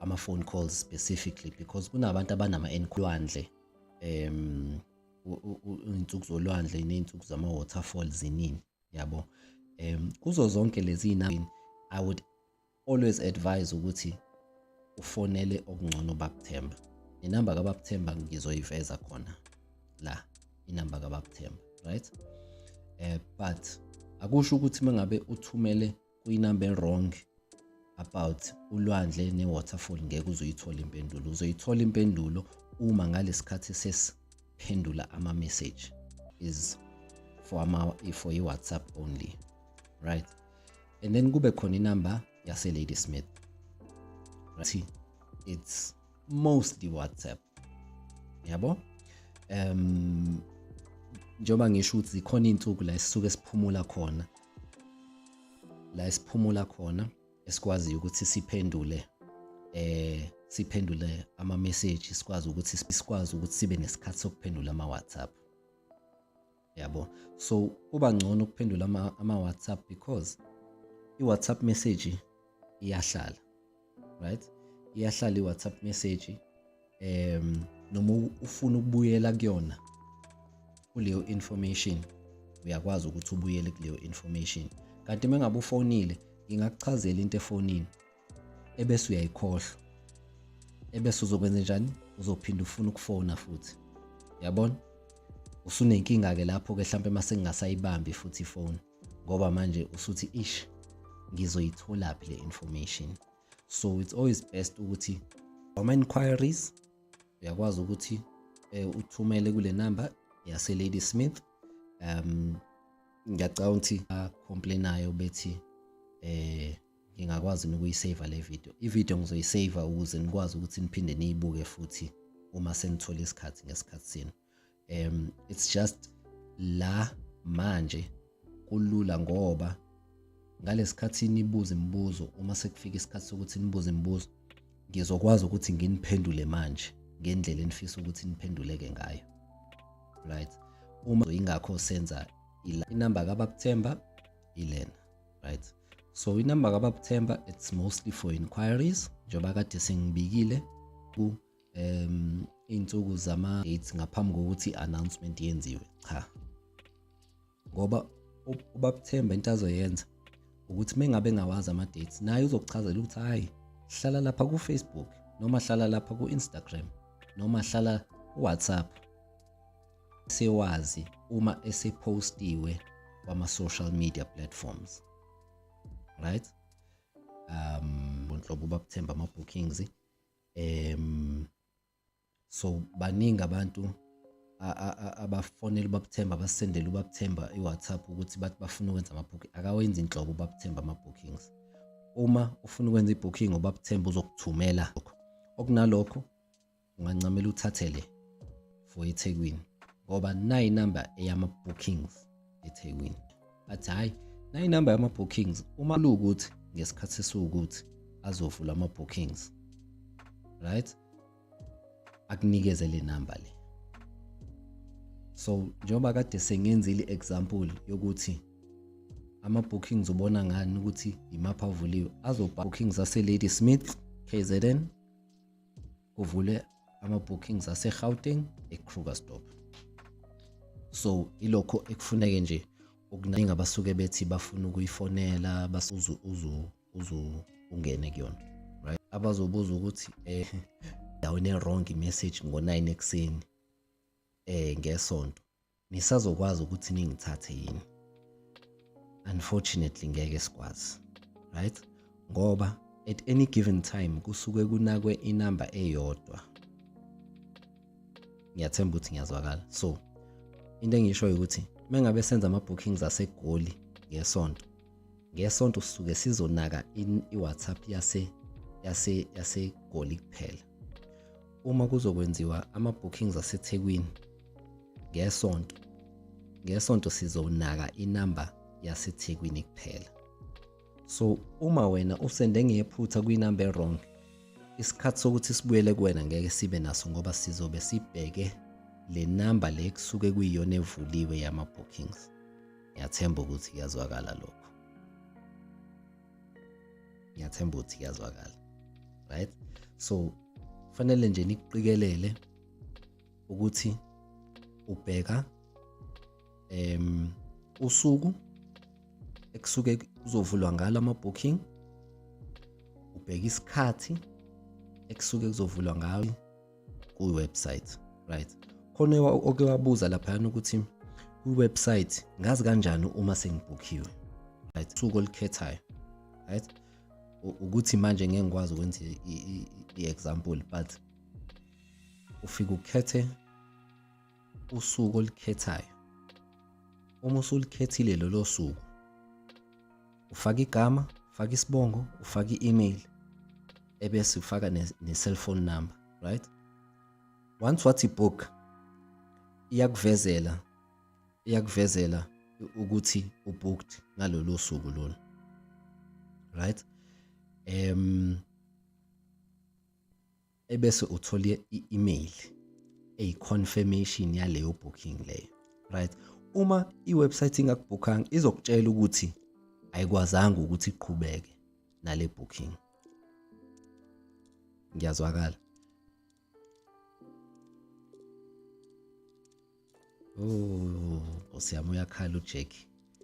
ama phone calls specifically, because kunabantu abanama enkulwandle, insuku zolwandle neinsuku zama waterfalls zinini, yabo. Kuzo zonke lezi inamba I would always advise ukuthi ufonele okungcono bakuthemba. Inamba kabakuthemba ngizoyiveza khona la, inamba kabakuthemba, right? But akusho ukuthi mangabe uthumele kuyinamba wrong about ulwandle ne-waterfall ngeke uzoyithola impendulo. Uzoyithola impendulo uma ngalesikhathi sesiphendula ama-message is for i-WhatsApp only, right? And then kube khona inamba yase-Lady Smith, right? It's mostly WhatsApp, yabo. Njoba ngisho ukuthi zikhona insuku la esisuke siphumula khona, esikwazi ukuthi siphendule ama message, sikwazi ukuthi sibe nesikhathi sokuphendula ama WhatsApp, yabo. So kuba ngcono ukuphendula ama WhatsApp because i-WhatsApp message iyahlala, right? Iyahlala i-WhatsApp message, noma ufuna ukubuyela kuyona kuleyo information uyakwazi ukuthi ubuyele kuleyo information. Kanti mengabe ufonile ngingakuchazela into efonini ebese uyayikhohlwa, ebese uzokwenza njani? Uzophinda ufuna ukufona futhi, yabona? Usunenkinga ke lapho ke mhlambe mase ngingasayibambi futhi ifone, ngoba manje usuthi ngizoyithola phi le information. So it's always best ukuthi ama inquiries uyakwazi ukuthi uthumele kule number yase-Lady Smith. Ngiyacabanga ukuthi complainayo bethi ngingakwazi ukuyisave le video. I-video ngizoyisave ukuze nikwazi ukuthi niphinde niyibuke futhi uma senithola isikhathi ngesikhathi senu. It's just la manje kulula ngoba ngalesikhathi nibuza imibuzo, uma sekufika isikhathi sokuthi nibuze imibuzo ngizokwazi ukuthi nginiphendule manje ngendlela enifisa ukuthi niphenduleke ngayo, right? Uma ingakho senza inamba kabakuthemba ilena, right? So inamba kabakuthemba it's mostly for inquiries, njoba kade sengibikile ku insuku zama dates ngaphambi kokuthi announcement yenziwe. Cha, ngoba ubakuthemba into azoyenza ukuthi mengabe ngawazi ama dates naye uzokuchazela ukuthi hayi hlala lapha ku-Facebook noma hlala lapha ku-Instagram noma hlala ku-WhatsApp, sewazi uma esepostiwe kwama-social media platforms, right? Bonhlobo bakuthemba ama-bookings. So baningi abantu abafonela ubakuthemba, basendela ubakuthemba i-WhatsApp ukuthi bathi bafuna ukwenza ama-booking. Akawenzi inhlobo ubakuthemba ama-bookings. Uma ufuna ukwenza i-booking ubakuthemba uzokuthumela lokho. Okunalokho ungancamela uthathele for eThekwini ngoba nayi inamba eyama-bookings eThekwini. Athi hayi nayi inamba yama-bookings uma lukuthi ngesikhathi esiwukuthi azovula ama-bookings, right? Akunikeze le namba le. So njengoba kade sengenzile i-example yokuthi ama-bookings ubona ngani ukuthi imaphi avuliwe, bookings ase-Lady Smith KZN, kuvule ama-bookings ase-Gauteng e-Krugersdorp. So ilokho ekufuneke nje okuningi abasuke bethi bafuna ukuyifonela ungene kuyona, right? Abazobuza ukuthi dawune wrong message ngo-9 ekseni ngesonto, nisazokwazi ukuthi ningithathe yini? Unfortunately ngeke sikwazi, right? Ngoba at any given time kusuke kunakwe inamba eyodwa. Ngiyathemba ukuthi ngiyazwakala. So into engishoyo ukuthi mengabe senza ama-bookings aseGoli ngesonto sisuke sizonaka i-WhatsApp yaseGoli kuphela. Uma kuzokwenziwa ama-bookings aseThekwini ngesonto sizonaka inamba yaseThekwini kuphela. So uma wena usende ngephutha kwinamba e-wrong, isikhathi sokuthi sibuyele kuwena ngeke sibe naso ngoba sizobe sibheke le namba le kusuke kuyiyona evuliwe yama-bookings. Ngiyathemba ukuthi kuyazwakala lokho. Ngiyathemba ukuthi kuyazwakala, right? So fanele nje nikuqikelele ukuthi ubheka usuku ekusuke kuzovulwa ngalo ama-booking, ubheka isikhathi ekusuke kuzovulwa ngayo ku-website, right? Khona oke wabuza laphayana ukuthi ku-website ngazi kanjani uma sengibhukhiwe, right? Usuku olikhethayo, right? Ukuthi manje ngeke ngikwazi ukwenza i-example, but ufika ukhethe usuku olikhethayo. Uma usulikhethile lolo suku, ufaka igama, ufaka isibongo, ufaka i-email, ebese ufaka ne-cellphone number, right? Once wathi book, iyakuvezela ukuthi ubooked ngalolo suku lolo, right? Ebese uthola i-email eyi-confirmation yaleyo booking leyo, right? Uma i-website ingakubhukhanga izokutshela ukuthi ayikwazanga ukuthi iqhubeke nale booking. Ngiyazwakala? Osiyami uyakhala uJack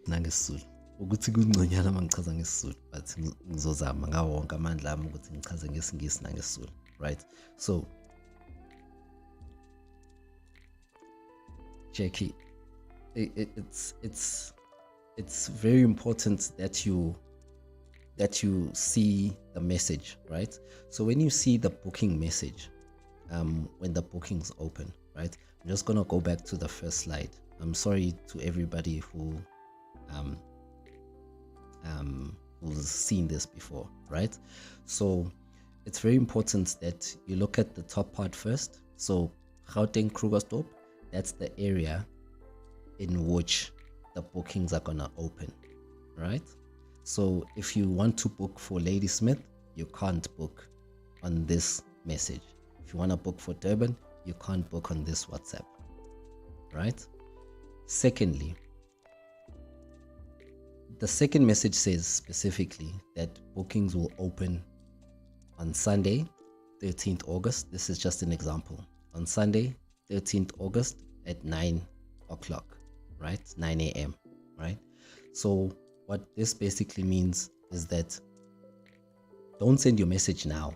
nangesizulu ukuthi kungconyana mangichaza ngesizulu, but ngizozama ngawo wonke amandla ami ukuthi ngichaze ngesingisi nangesizulu, right? So Jackie, it's very important that you see the message, right? So when you see the booking message, when the bookings open, right? I'm just gonna go back to the first slide. I'm sorry to everybody who's seen this before, right? So it's very important that you look at the top part first. So Gauteng Krugersdorp, that's the area in which the bookings are gonna open, right? So if you want to book for Lady Smith, you can't book on this message. If you want to book for Durban, you can't book on this WhatsApp, right? Secondly, the second message says specifically that bookings will open on Sunday, 13th August. This is just an example. On Sunday, 13th August at 9 o'clock, right? 9 a.m., right? So what this basically means is that don't send your message now.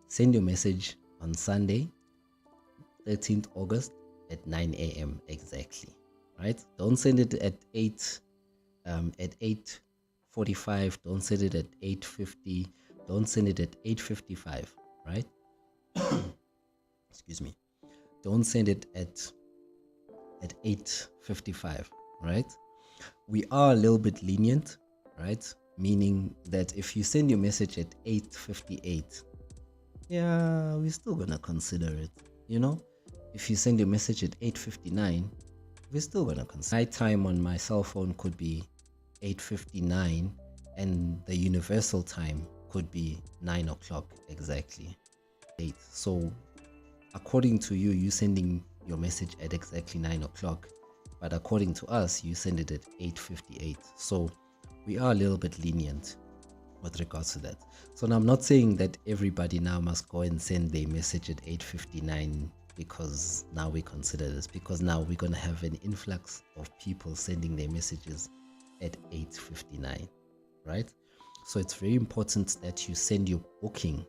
Send your message on Sunday, 13th August at 9 a.m. exactly, right? Don't send it at 8:45. Don't send it at 8:50. Don't send it at 8:55, right? Excuse me. Don't send it at 8:55, right? We are a little bit lenient, right? Meaning that if you send your message at 8:58, yeah, we're still gonna consider it, you know? If you send your message at 8:59, we're still gonna consider. My time on my cell phone could be 8:59, and the universal time could be 9 o'clock exactly. So according to you, you sending your message at exactly 9 o'clock, but according to us, you send it at 8:58. So we are a little bit lenient with regards to that. So now I'm not saying that everybody now must go and send their message at 8:59 because now we consider this, because now we're going to have an influx of people sending their messages at 8:59, right? So it's very important that you send your booking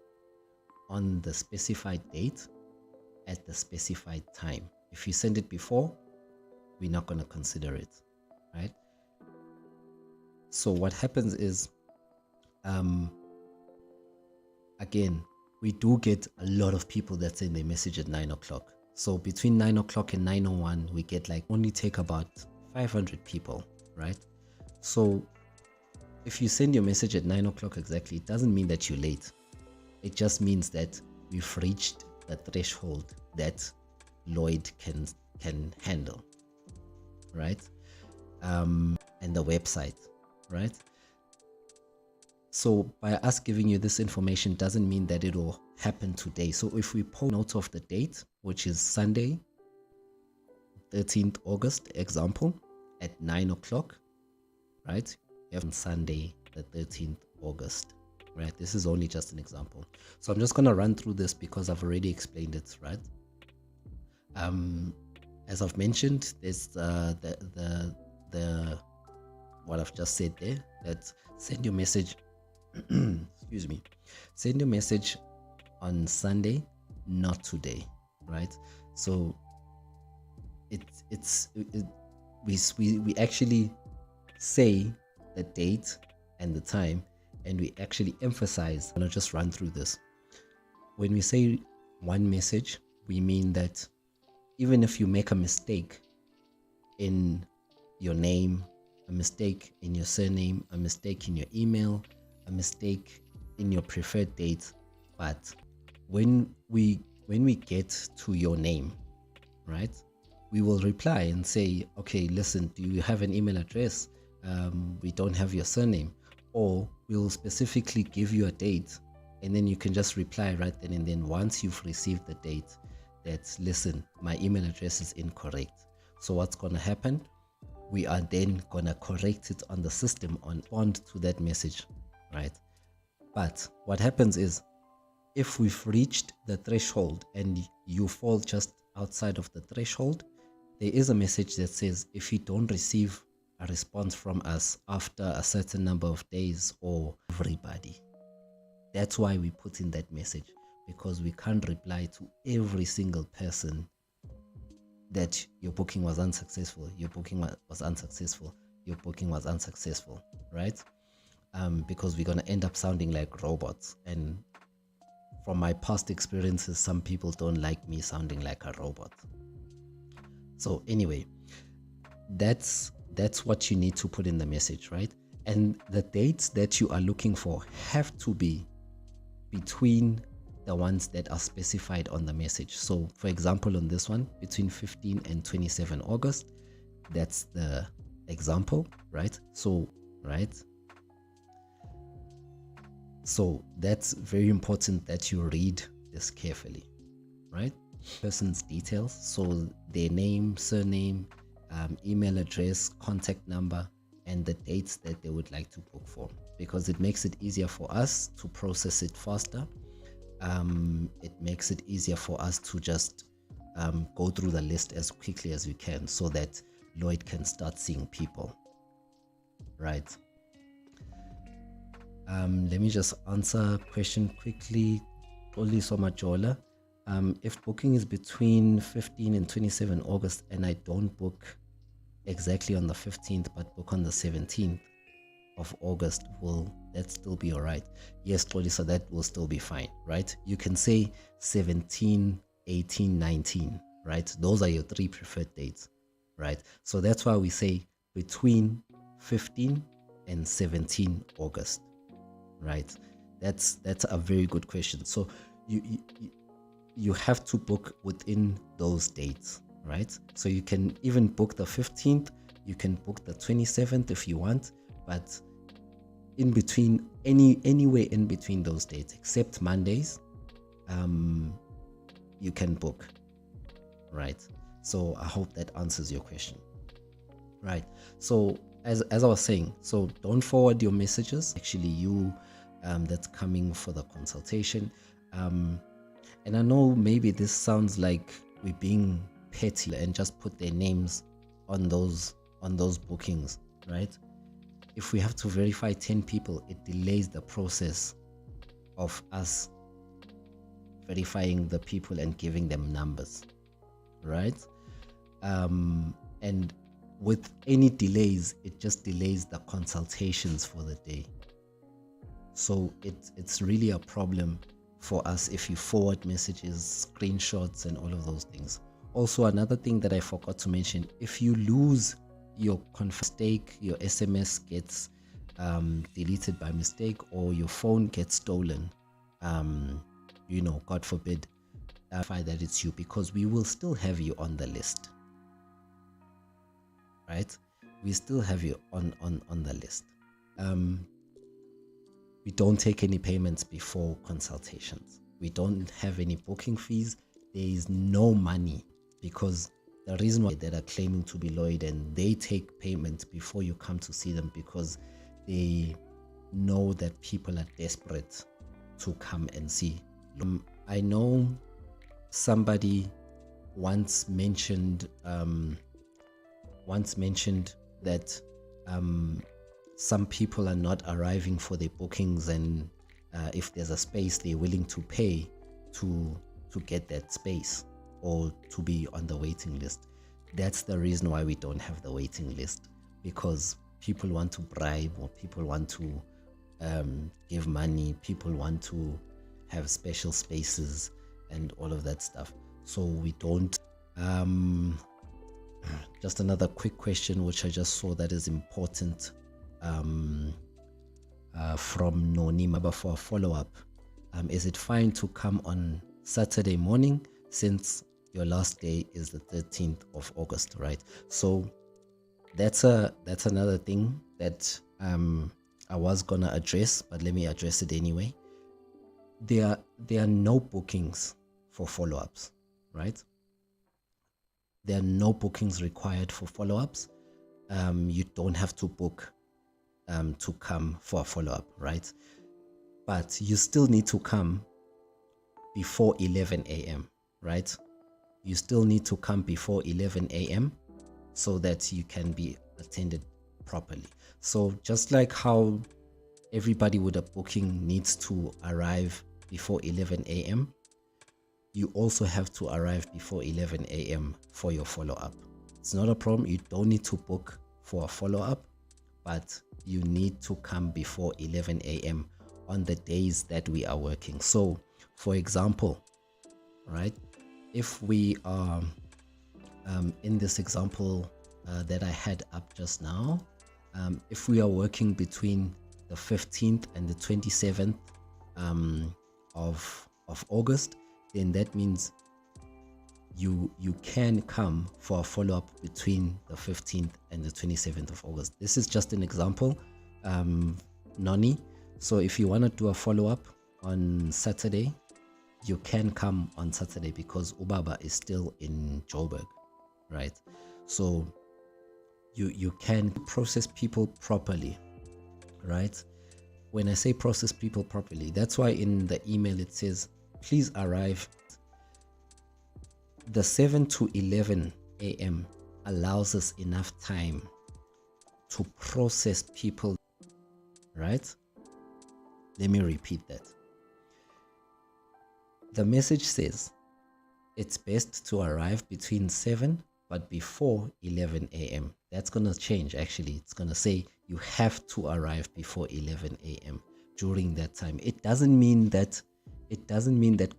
on the specified date at the specified time. If you send it before, we're not going to consider it, right? So what happens is, again, we do get a lot of people that send their message at 9 o'clock. So between 9 o'clock and 9:01, we get like only take about 500 people, right? So if you send your message at 9 o'clock exactly, it doesn't mean that you're late. It just means that we've reached the threshold that Lloyd can handle, right? And the website, right? So by us giving you this information doesn't mean that it will happen today. So if we post note of the date, which is Sunday, 13th August, example, at 9 o'clock, right? We have on Sunday, the 13th August, right? This is only just an example. So I'm just going to run through this because I've already explained it, right? As I've mentioned, there's the what I've just said there, that send your message excuse me, send your message on Sunday, not today, right? So we actually say the date and the time, and we actually emphasize. I'm gonna just run through this. When we say one message, we mean that even if you make a mistake in your name, a mistake in your surname, a mistake in your email, a mistake in your preferred date, but when we get to your name, right, we will reply and say, okay, listen, do you have an email address? We don't have your surname. Or we'll specifically give you a date, and then you can just reply right then and then once you've received the date that, listen, my email address is incorrect. So what's going to happen? We are then going to correct it on the system on to that message, right? But what happens is, if we've reached the threshold and you fall just outside of the threshold, there is a message that says, if you don't receive a response from us after a certain number of days, or everybody. That's why we put in that message, because we can't reply to every single person that your booking was unsuccessful, your booking was unsuccessful, your booking was unsuccessful, right? Because we're going to end up sounding like robots. And from my past experiences, some people don't like me sounding like a robot. So anyway, that's what you need to put in the message, right? And the dates that you are looking for have to be between the ones that are specified on the message. So for example, on this one, between 15 and 27 August, that's the example, right? So that's very important that you read this carefully, right? Person's details, so their name, surname, email address, contact number, and the dates that they would like to book for, because it makes it easier for us to process it faster. It makes it easier for us to just go through the list as quickly as we can, so that Lloyd can start seeing people, right? Let me just answer a question quickly. Xoliso Majola. If booking is between 15 and 27 August and I don't book exactly on the 15th but book on the 17th of August, will that still be all right? Yes, Xoliso, that will still be fine, right? You can say 17, 18, 19, right? Those are your three preferred dates, right? So that's why we say between 15 and 17 August, right? That's a very good question. So you have to book within those dates, right? So you can even book the 15th, you can book the 27th if you want, but in between, anywhere in between those dates except Mondays, you can book, right? So I hope that answers your question, right? So as I was saying, so don't forward your messages. Actually, you that's coming for the consultation. And I know maybe this sounds like we're being petty and just put their names on those bookings, right? If we have to verify 10 people, it delays the process of us verifying the people and giving them numbers, right? And with any delays, it just delays the consultations for the day. So it's really a problem for us if you forward messages, screenshots, and all of those things. Also, another thing that I forgot to mention, if you lose your mistake, your SMS gets deleted by mistake, or your phone gets stolen, God forbid, verify that it's you, because we will still have you on the list, right? We still have you on the list. We don't take any payments before consultations. We don't have any booking fees. There is no money, because the reason why that are claiming to be Lloyd, and they take payment before you come to see them, because they know that people are desperate to come and see. I know somebody once mentioned that some people are not arriving for their bookings, and if there's a space, they're willing to pay to get that space or to be on the waiting list. That's the reason why we don't have the waiting list, because people want to bribe, or people want to give money, people want to have special spaces and all of that stuff. So we don't. Just another quick question which I just saw that is important from Noni Maba for a follow-up. Is it fine to come on Saturday morning, since your last day is the 13th of August, right? So that's another thing that I was gonna address, but let me address it anyway. There are no bookings for follow-ups, right? There are no bookings required for follow-ups. You don't have to book to come for a follow-up, right? But you still need to come before 11 a.m., right? You still need to come before 11 a.m. so that you can be attended properly. So just like how everybody with a booking needs to arrive before 11 a.m., you also have to arrive before 11 a.m. for your follow-up. It's not a problem. You don't need to book for a follow-up, but you need to come before 11 a.m. on the days that we are working. So, for example, right, if we are in this example that I had up just now, if we are working between the 15th and the 27th of August, then that means you can come for a follow-up between the 15th and the 27th of August. This is just an example, Noni. So if you want to do a follow-up on Saturday, you can come on Saturday, because Ubaba is still in Joburg, right? So you can process people properly, right? When I say process people properly, that's why in the email it says, please arrive. The 7 to 11 a.m. allows us enough time to process people, right? Let me repeat that. The message says it's best to arrive between 7 but before 11 a.m. That's going to change actually. It's going to say you have to arrive before 11 a.m. during that time. It doesn't mean that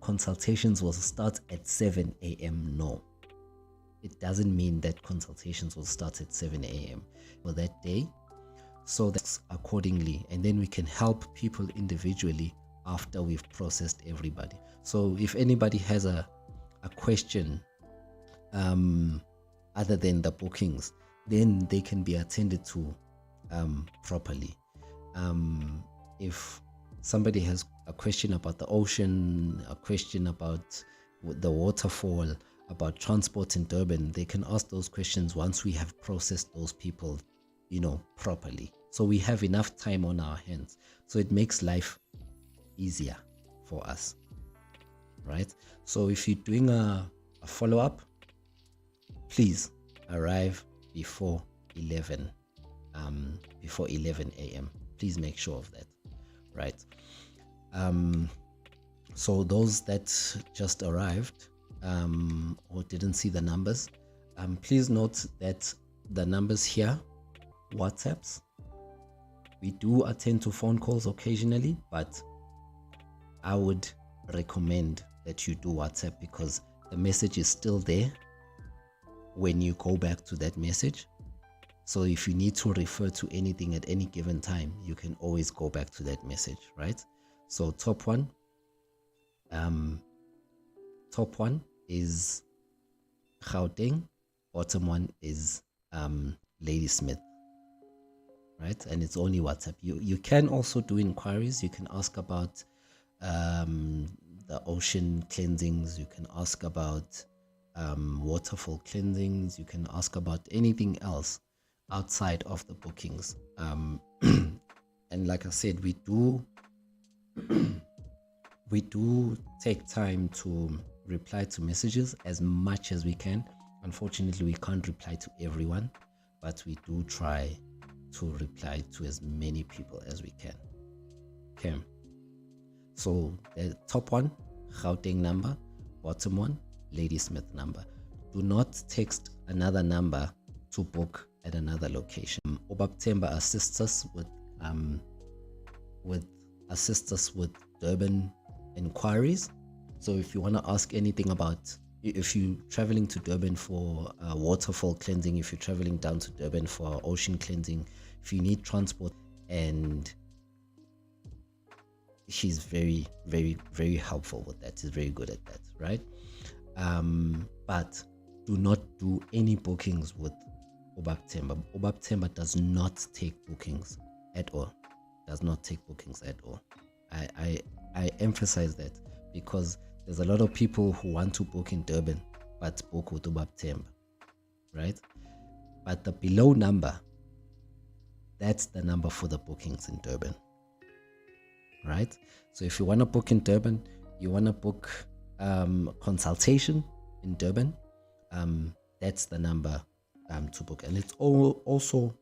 consultations will start at 7 a.m. No. It doesn't mean that consultations will start at 7 a.m. for that day. So that's accordingly, and then we can help people individually after we've processed everybody. So if anybody has a question other than the bookings, then they can be attended to properly. If somebody has a question about the ocean, a question about the waterfall, about transport in Durban, they can ask those questions once we have processed those people, properly. So we have enough time on our hands. So it makes life easier for us, right? So if you're doing a follow-up, please arrive before 11 a.m. Please make sure of that, right? So those that just arrived or didn't see the numbers, please note that the numbers here, WhatsApps, we do attend to phone calls occasionally, but I would recommend that you do WhatsApp because the message is still there when you go back to that message. So if you need to refer to anything at any given time, you can always go back to that message, right? So top one is Gauteng, bottom one is Ladysmith, right? And it's only WhatsApp. You can also do inquiries. You can ask about the ocean cleansings. You can ask about waterfall cleansings. You can ask about anything else outside of the bookings. And like I said, we do take time to reply to messages as much as we can. Unfortunately, we can't reply to everyone, but we do try to reply to as many people as we can. Okay. So the top one, Gauteng number, bottom one, Ladysmith number. Do not text another number to book at another location. Obaptemba assists us with Durban inquiries. So if you want to ask anything about, if you're traveling to Durban for waterfall cleansing, if you're traveling down to Durban for ocean cleansing, if you need transport, and she's very, very, very helpful with that. She's very good at that, right? But do not do any bookings with Obaptemba. Obaptemba does not take bookings at all. Does not take bookings at all. I emphasize that because there's a lot of people who want to book in Durban but book with Obaptemba, right? But the below number, that's the number for the bookings in Durban, right? So if you want to book in Durban, you want to book consultation in Durban, that's the number to book. And it's also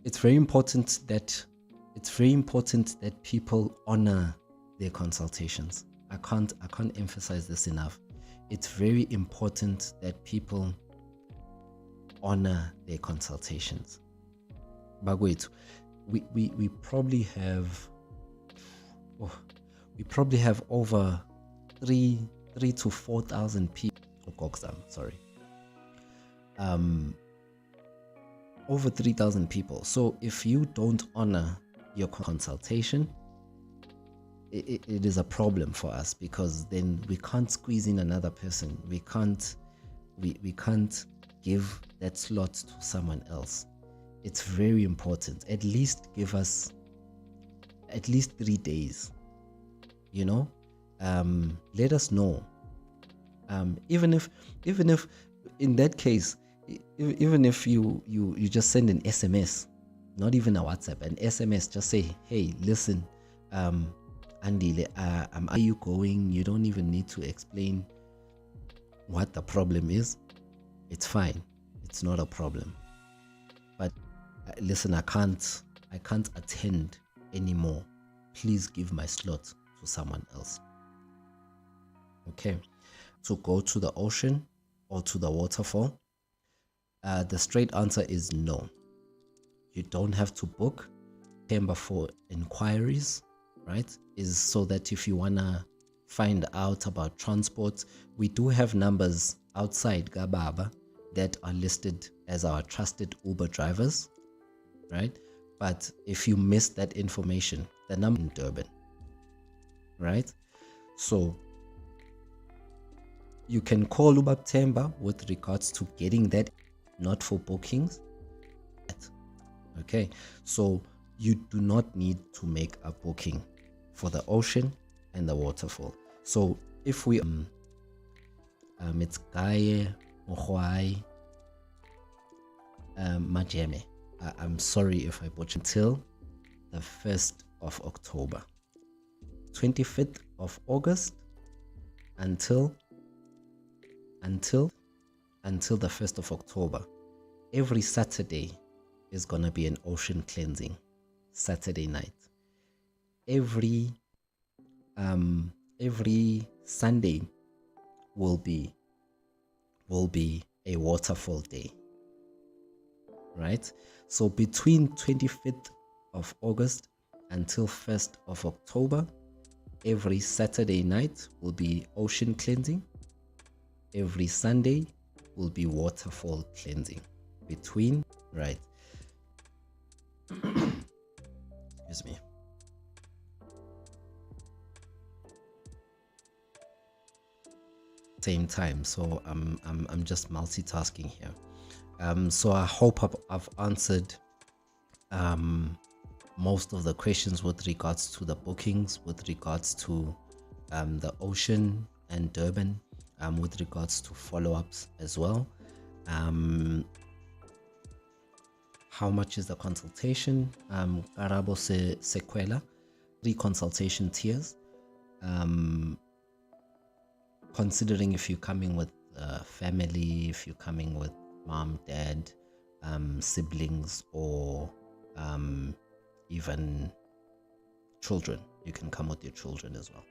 it's very important that people honor their consultations. I can't emphasize this enough. It's very important that people honor their consultations. But wait, we probably have over 3,000 to 4,000 people. Sorry. Over 3,000 people. So if you don't honor your consultation, it is a problem for us, because then we can't squeeze in another person. We can't give that slot to someone else. It's very important. At least give us at least 3 days. Let us know. Even if in that case, even if you just send an SMS, not even a WhatsApp, an SMS, just say, hey, listen, Andile, are you going? You don't even need to explain what the problem is. It's fine. It's not a problem. But listen, I can't attend anymore. please give my slot to someone else. Okay, to go to the ocean or to the waterfall, the straight answer is no. You don't have to book. Number for inquiries, right, is so that if you want to find out about transport, we do have numbers outside Gababa that are listed as our trusted Uber drivers, right? But if you miss that information, the number in Durban, right? So you can call Temba with regards to getting that, not for bookings. Okay, so you do not need to make a booking for the ocean and the waterfall. So if we it's Gaye, Mohwai, Majeme. I'm sorry if I butchered. Until the 1st of October, 25th of August until the 1st of October. Every Saturday is gonna be an ocean cleansing Saturday night. Every Sunday will be a waterfall day, right? So between 25th of August until 1st of October, every Saturday night will be ocean cleansing. Every Sunday will be waterfall cleansing. Between, right? Excuse me. Same time, so I'm just multitasking here. So I hope I've answered most of the questions with regards to the bookings, with regards to the ocean and Durban, with regards to follow-ups as well. How much is the consultation? Karabo sequela, 3 consultation tiers. Considering if you're coming with family, if you're coming with mom, dad, siblings, or even children, you can come with your children as well.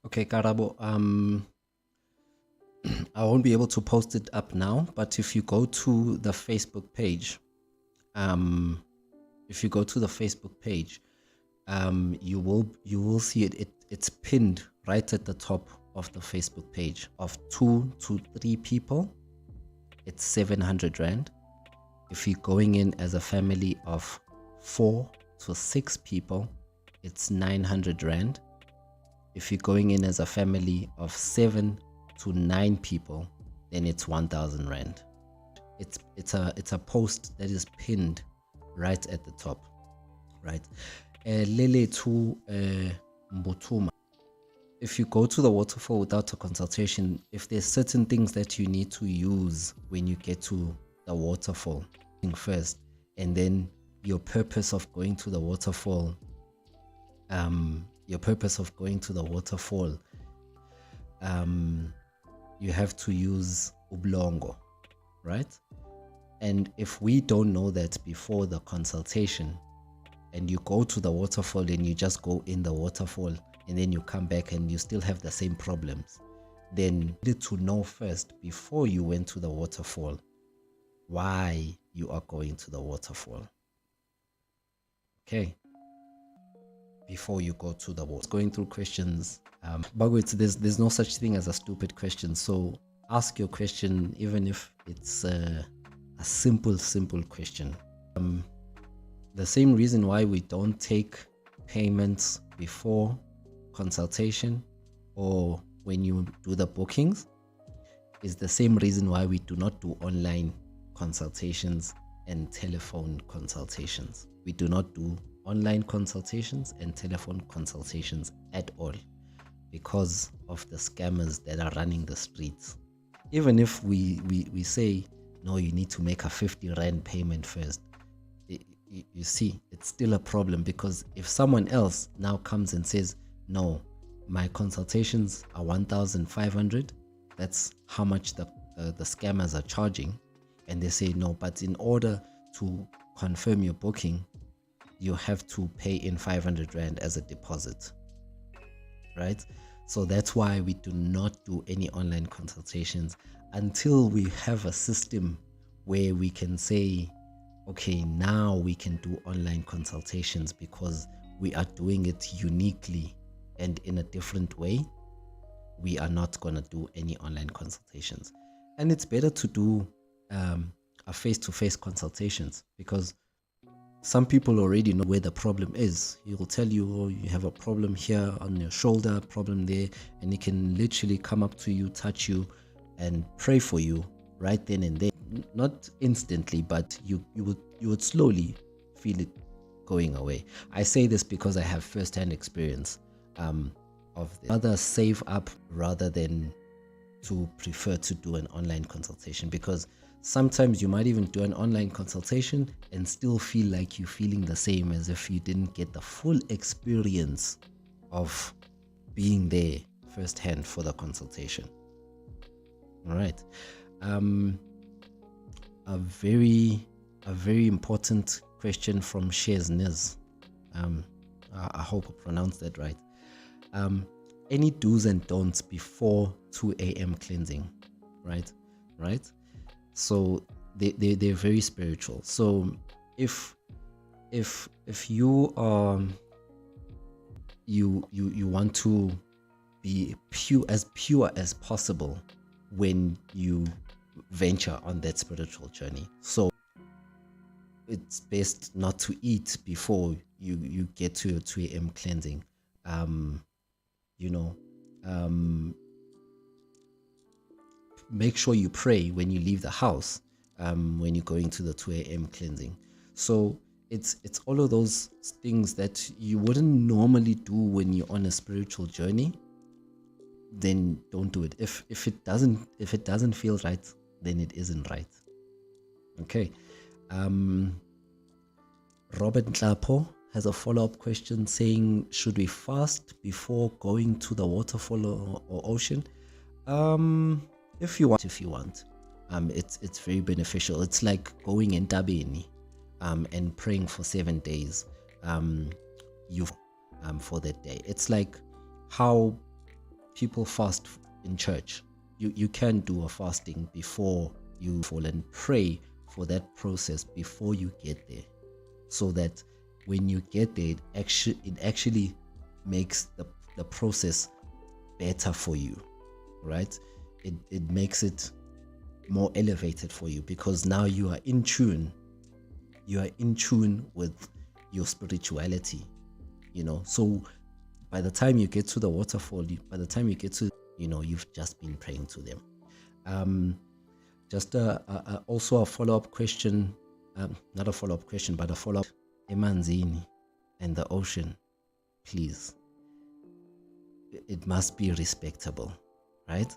Okay, Karabo, I won't be able to post it up now, but if you go to the Facebook page, you will see it's pinned right at the top of the Facebook page. Of 2 to 3 people, it's 700 Rand. If you're going in as a family of 4 to 6 people, it's 900 Rand. If you're going in as a family of 7 to 9 people, then it's 1,000 Rand. It's a post that is pinned right at the top, right? Lele to Mbutuma. If you go to the waterfall without a consultation, if there's certain things that you need to use when you get to the waterfall first, and then your purpose of going to the waterfall, you have to use Ublongo, right? And if we don't know that before the consultation, and you go to the waterfall and you just go in the waterfall and then you come back and you still have the same problems, then you need to know first, before you went to the waterfall, why you are going to the waterfall. Okay, before you go to the water. Going through questions, but wait, there's no such thing as a stupid question. So ask your question, even if it's a simple question. The same reason why we don't take payments before consultation or when you do the bookings is the same reason why we do not do online consultations and telephone consultations. We do not do online consultations and telephone consultations at all because of the scammers that are running the streets. Even if we say, no, you need to make a 50 Rand payment first, you see, it's still a problem, because if someone else now comes and says, no, my consultations are 1,500, that's how much the scammers are charging, and they say, no, but in order to confirm your booking, you have to pay in 500 Rand as a deposit, right? So that's why we do not do any online consultations until we have a system where we can say, okay, now we can do online consultations because we are doing it uniquely and in a different way. We are not going to do any online consultations. And it's better to do a face-to-face consultations, because some people already know where the problem is. He will tell you, oh, you have a problem here on your shoulder, problem there, and he can literally come up to you, touch you, and pray for you right then and there. Not instantly, but you would slowly feel it going away. I say this because I have first-hand experience of this. Rather save up rather than to prefer to do an online consultation, because sometimes you might even do an online consultation and still feel like you're feeling the same as if you didn't get the full experience of being there firsthand for the consultation. All right. A very important question from Shezniz. I hope I pronounced that right. Any do's and don'ts before 2 a.m. cleansing, right? So they're very spiritual. So if you are you want to be pure as possible when you venture on that spiritual journey, so it's best not to eat before you get to your 2 a.m. cleansing. Make sure you pray when you leave the house, when you're going to the 2 a.m. cleansing. So it's all of those things that you wouldn't normally do when you're on a spiritual journey. Then don't do it. If it doesn't feel right, then it isn't right. Okay. Robert Nhlapo has a follow-up question saying, should we fast before going to the waterfall or ocean? If you want. It's very beneficial. It's like going in Tabeni and praying for 7 days for that day. It's like how people fast in church. You can do a fasting before you fall and pray for that process before you get there, so that when you get there, it actually makes the process better for you, right? It makes it more elevated for you, because now you are in tune with your spirituality, so by the time you get to the waterfall, you've just been praying to them. Just also a follow-up question, not a follow-up question, but a follow-up. Emanzini and the ocean, please, it must be respectable, right?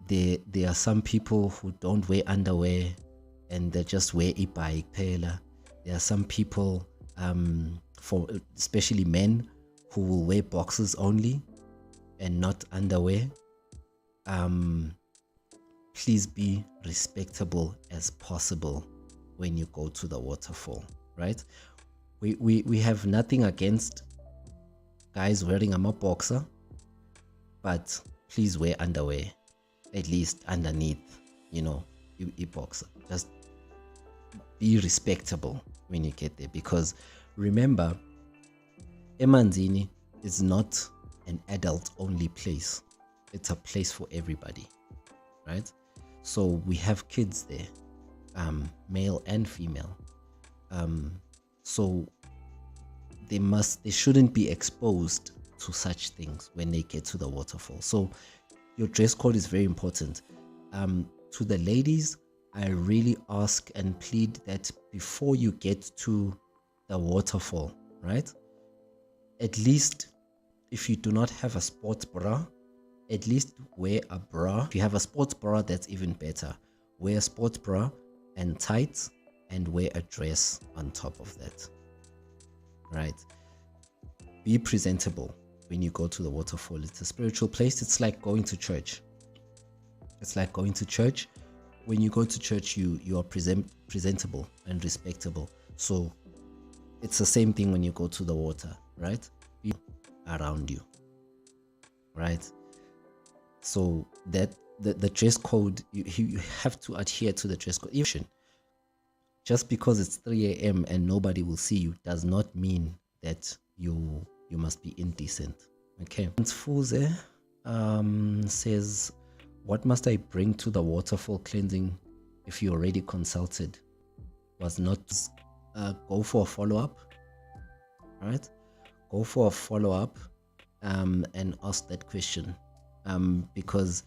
There are some people who don't wear underwear and they just wear bike pela. There are some people, for especially men, who will wear boxers only and not underwear. Please be respectable as possible when you go to the waterfall, right? We have nothing against guys wearing a boxer, but please wear underwear, at least underneath, a boxer. Just be respectable when you get there, because remember, Emanzini is not an adult-only place. It's a place for everybody, right? So we have kids there, male and female. So they shouldn't be exposed to such things when they get to the waterfall. So your dress code is very important. To the ladies, I really ask and plead that before you get to the waterfall, right? At least if you do not have a sports bra, at least wear a bra. If you have a sports bra, that's even better. Wear a sports bra and tights, and wear a dress on top of that, right? Be presentable when you go to the waterfall. It's a spiritual place. It's like going to church. It's like going to church. When you go to church, you are presentable and respectable. So it's the same thing when you go to the water, right? Be around you, right? So that the dress code, you have to adhere to the dress code. Even just because it's 3 a.m. and nobody will see you does not mean that you must be indecent. Okay. Fuze says, what must I bring to the waterfall cleansing if you already consulted? Was not go for a follow-up, right? Go for a follow-up and ask that question. Because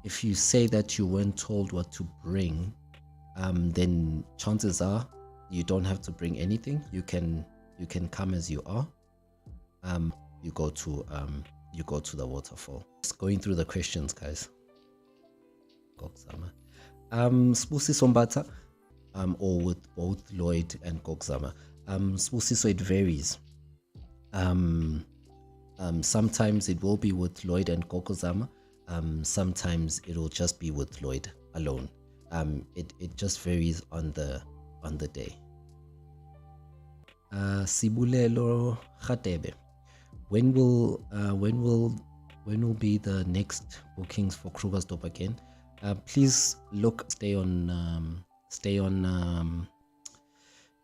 if you say that you weren't told what to bring, then chances are you don't have to bring anything. You can come as you are. You go to the waterfall. Just going through the questions, guys. Spusi Sombata, or with both Lloyd and Gokzama. Spusi, so it varies. Sometimes it will be with Lloyd and Kokozama. Sometimes it will just be with Lloyd alone. It just varies on the day. Sibulelo Radebe, when will be the next bookings for Krugersdorp again? Please stay on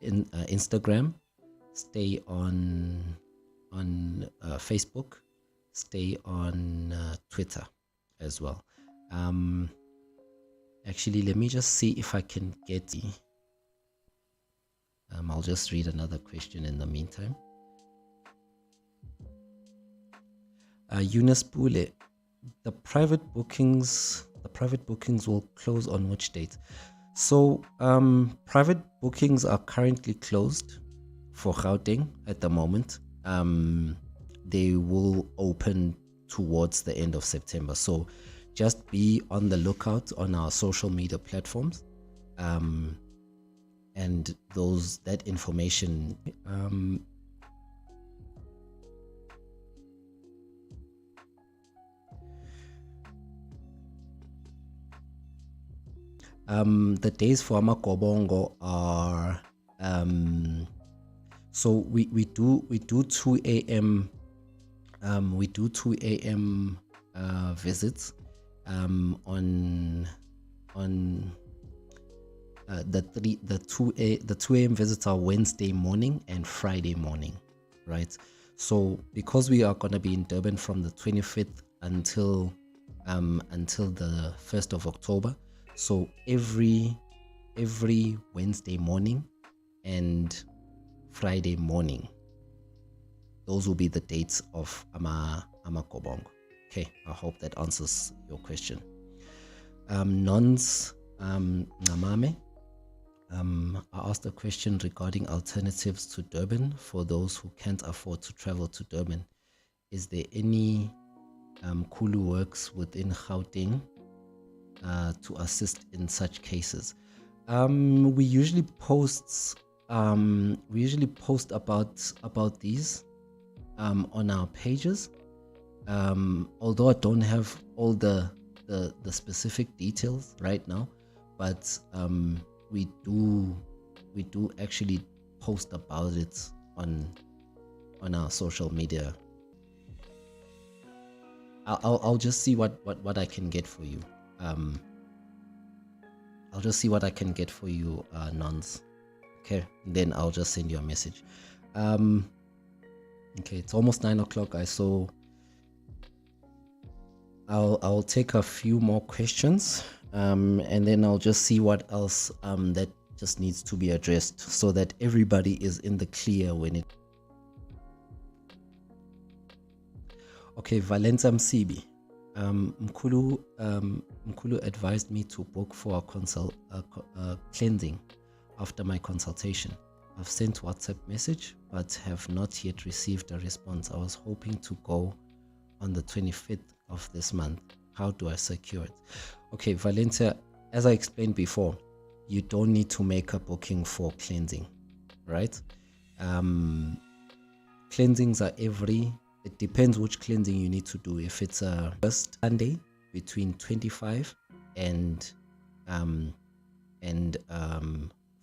Instagram, stay on Facebook, stay on Twitter as well. Actually, let me just see if I can get I'll just read another question in the meantime. Eunice Pule, the private bookings will close on which date? So private bookings are currently closed for Gauteng at the moment. They will open towards the end of September. So just be on the lookout on our social media platforms. And that information the days for Amakobongo are so we do 2 a.m. We do 2 a.m. Visits on the 2 a.m. visits are Wednesday morning and Friday morning, right? So because we are going to be in Durban from the 25th until the 1st of October, so every Wednesday morning and Friday morning, those will be the dates of Amakobongo. Okay, I hope that answers your question. Nons Namame, I asked a question regarding alternatives to Durban for those who can't afford to travel to Durban. Is there any Kulu works within Gauteng to assist in such cases? We usually post about these on our pages. Although I don't have all the specific details right now, but we do actually post about it on our social media. I'll just see what I can get for you. I'll just see what I can get for you, Nons. Okay, then I'll just send you a message. Okay, it's almost 9 o'clock, guys. So I'll take a few more questions, and then I'll just see what else that just needs to be addressed, so that everybody is in the clear when it. Okay, Valenza Msibi. Mkulu advised me to book for a cleansing after my consultation. I've sent WhatsApp message but have not yet received a response. I was hoping to go on the 25th of this month. How do I secure it? Okay, Valencia, as I explained before, you don't need to make a booking for cleansing, right? Cleansings are it depends which cleansing you need to do. If it's a first Sunday between 25 and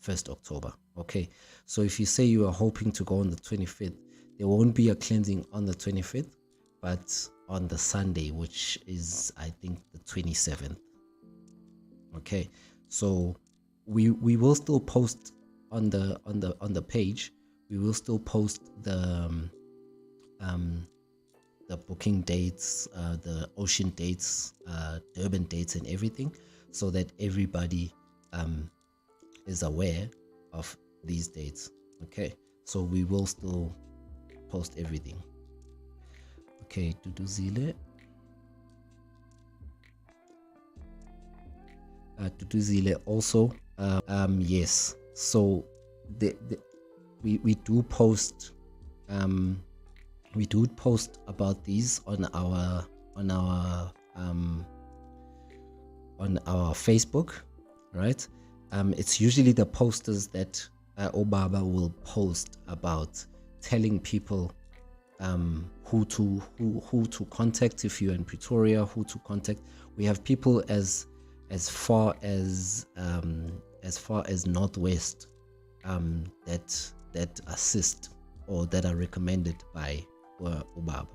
1st October. Okay, so if you say you are hoping to go on the 25th, there won't be a cleansing on the 25th, but on the Sunday, which is I think the 27th. Okay, so we will still post on the page. We will still post the booking dates, the ocean dates, Durban dates, and everything, so that everybody is aware of these dates. Okay, so we will still post everything. Okay, Duduzile. Duduzile also. Yes. So we do post. We do post about these on our Facebook, right? It's usually the posters that Obaba will post about, telling people who to contact if you're in Pretoria, who to contact. We have people as far as Northwest that assist or that are recommended by Ubaba.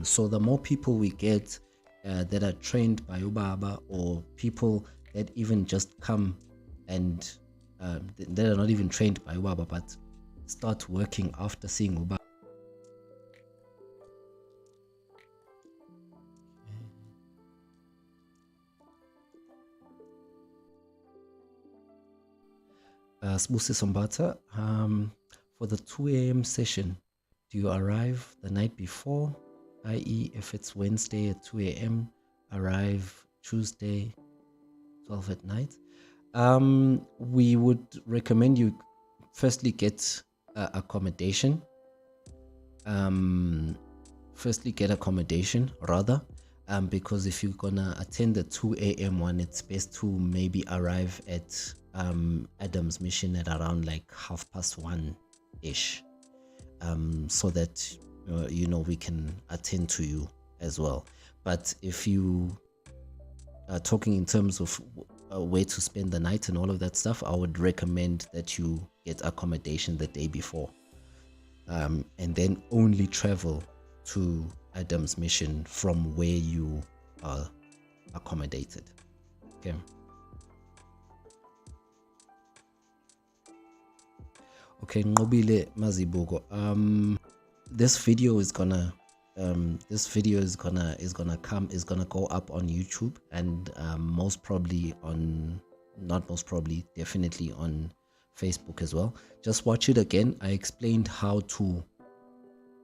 So the more people we get that are trained by Ubaba, or people that even just come and that are not even trained by Ubaba but start working after seeing Ubaba. Sbusi Sombata, for the 2 a.m. session, do you arrive the night before, i.e. if it's Wednesday at 2 a.m., arrive Tuesday 12 at night? We would recommend you firstly get accommodation. Because if you're gonna attend the 2 a.m. one, it's best to maybe arrive at Adam's Mission at around like 1:30 ish, so that we can attend to you as well. But if you are talking in terms of where to spend the night and all of that stuff, I would recommend that you get accommodation the day before, and then only travel to Adam's Mission from where you are accommodated. Okay. Okay, Nqobile Mazibuko. This video is gonna go up on YouTube, and definitely on Facebook as well. Just watch it again. I explained how to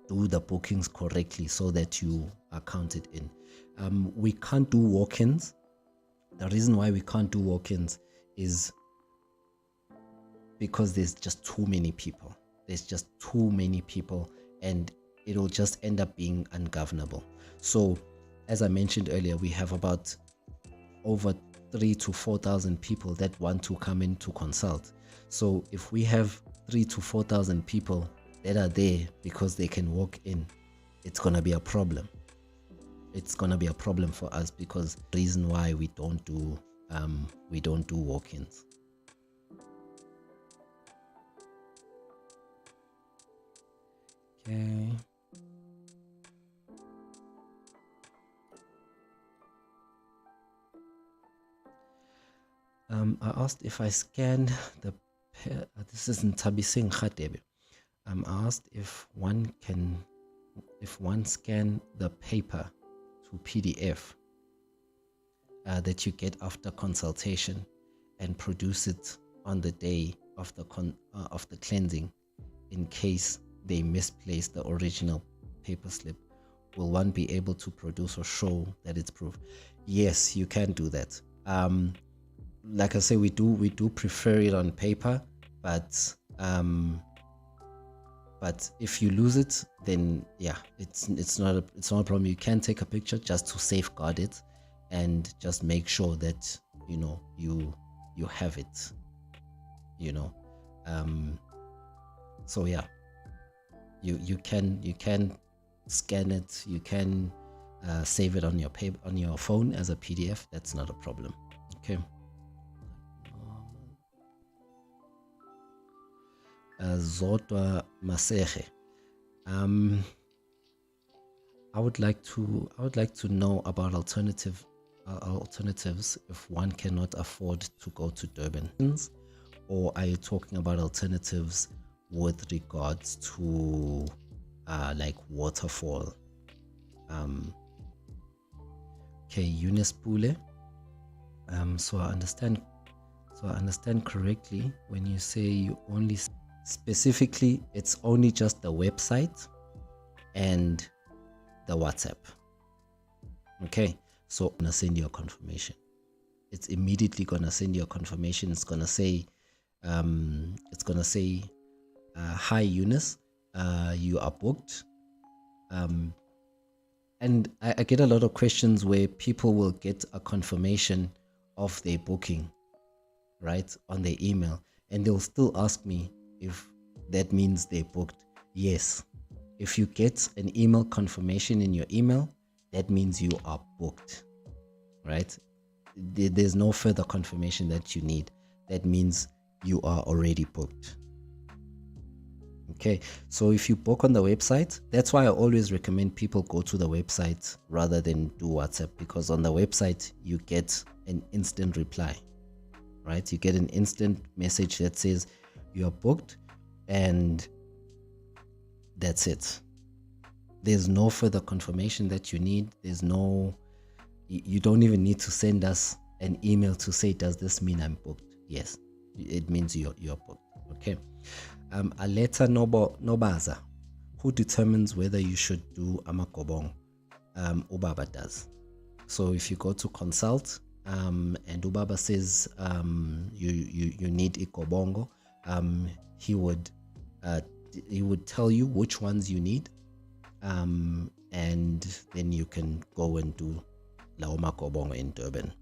do the bookings correctly so that you are counted in. We can't do walk-ins. The reason why we can't do walk-ins is because there's just too many people. And it'll just end up being ungovernable. So as I mentioned earlier, we have about over 3,000 to 4,000 people that want to come in to consult. So if we have 3,000 to 4,000 people that are there because they can walk in, it's gonna be a problem. It's gonna be a problem for us, because the reason why we don't do walk-ins. Okay. I asked if I scanned the this is in Tabising Radebe. I asked if one scan the paper to PDF that you get after consultation and produce it on the day of the cleansing, in case they misplace the original paper slip, will one be able to produce or show that it's proof? Yes, you can do that. Like I say, we do prefer it on paper, but if you lose it, then yeah, it's not a problem. You can take a picture just to safeguard it, and just make sure that you have it. So yeah, you can scan it. You can save it on your on your phone as a PDF. That's not a problem. Okay. Zodwa Maseche. I would like to know about alternatives if one cannot afford to go to Durban. Or are you talking about alternatives with regards to like waterfall? Okay, Eunice Pule. So I understand correctly when you say you only specifically, it's only just the website and the WhatsApp. Okay, so I'm gonna send you a confirmation. It's immediately gonna send you a confirmation. It's gonna say hi Eunice, you are booked. And I get a lot of questions where people will get a confirmation of their booking, right, on their email, and they'll still ask me if that means they're booked. Yes, if you get an email confirmation in your email, that means you are booked, right? There's no further confirmation that you need. That means you are already booked. Okay, so if you book on the website, that's why I always recommend people go to the website rather than do WhatsApp, because on the website you get an instant reply, right? You get an instant message that says you are booked, and that's it. There's no further confirmation that you need. You don't even need to send us an email to say, does this mean I'm booked? Yes, it means you're booked. Okay. Aleta Nobaza, who determines whether you should do amakobong? Ubaba does. So if you go to consult, and Ubaba says you need ikobongo, he would tell you which ones you need, and then you can go and do Laoma Kobongo in Durban,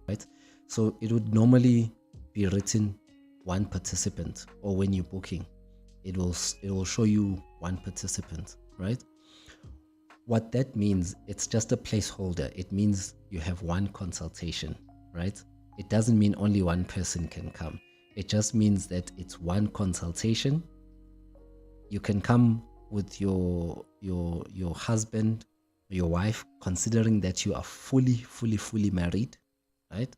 right? So it would normally be written one participant, or when you're booking, it will show you one participant, right? What that means, it's just a placeholder. It means you have one consultation, right? It doesn't mean only one person can come. It just means that it's one consultation. You can come with your husband, your wife, considering that you are fully married, right?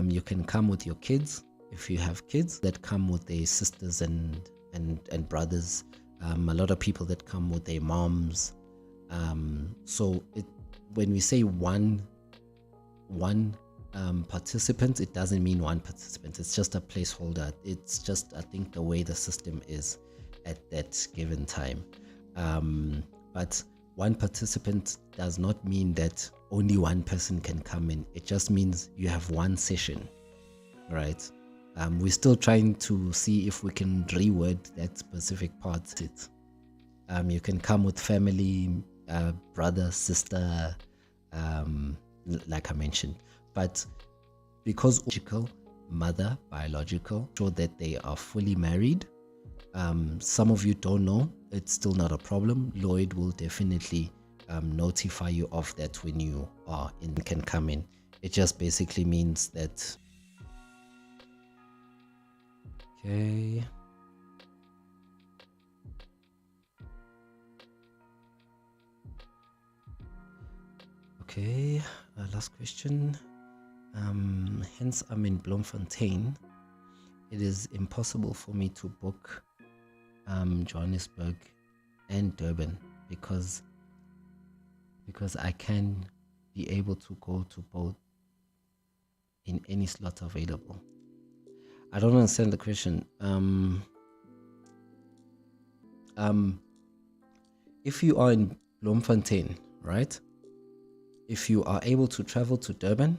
You can come with your kids if you have kids that come with their sisters and brothers. A lot of people that come with their moms. So when we say one participant, it doesn't mean one participant. It's just a placeholder. It's just, I think, the way the system is at that given time. But one participant does not mean that only one person can come in. It just means you have one session, right? We're still trying to see if we can reword that specific part. You can come with family, brother, sister, like I mentioned. But because mother, biological, sure that they are fully married. Some of you don't know, it's still not a problem. Lloyd will definitely notify you of that when you are in, can come in. It just basically means that. Okay. Okay, last question. Hence, I'm in Bloemfontein. It is impossible for me to book Johannesburg and Durban because I can be able to go to both in any slot available. I don't understand the question. If you are in Bloemfontein, right? If you are able to travel to Durban,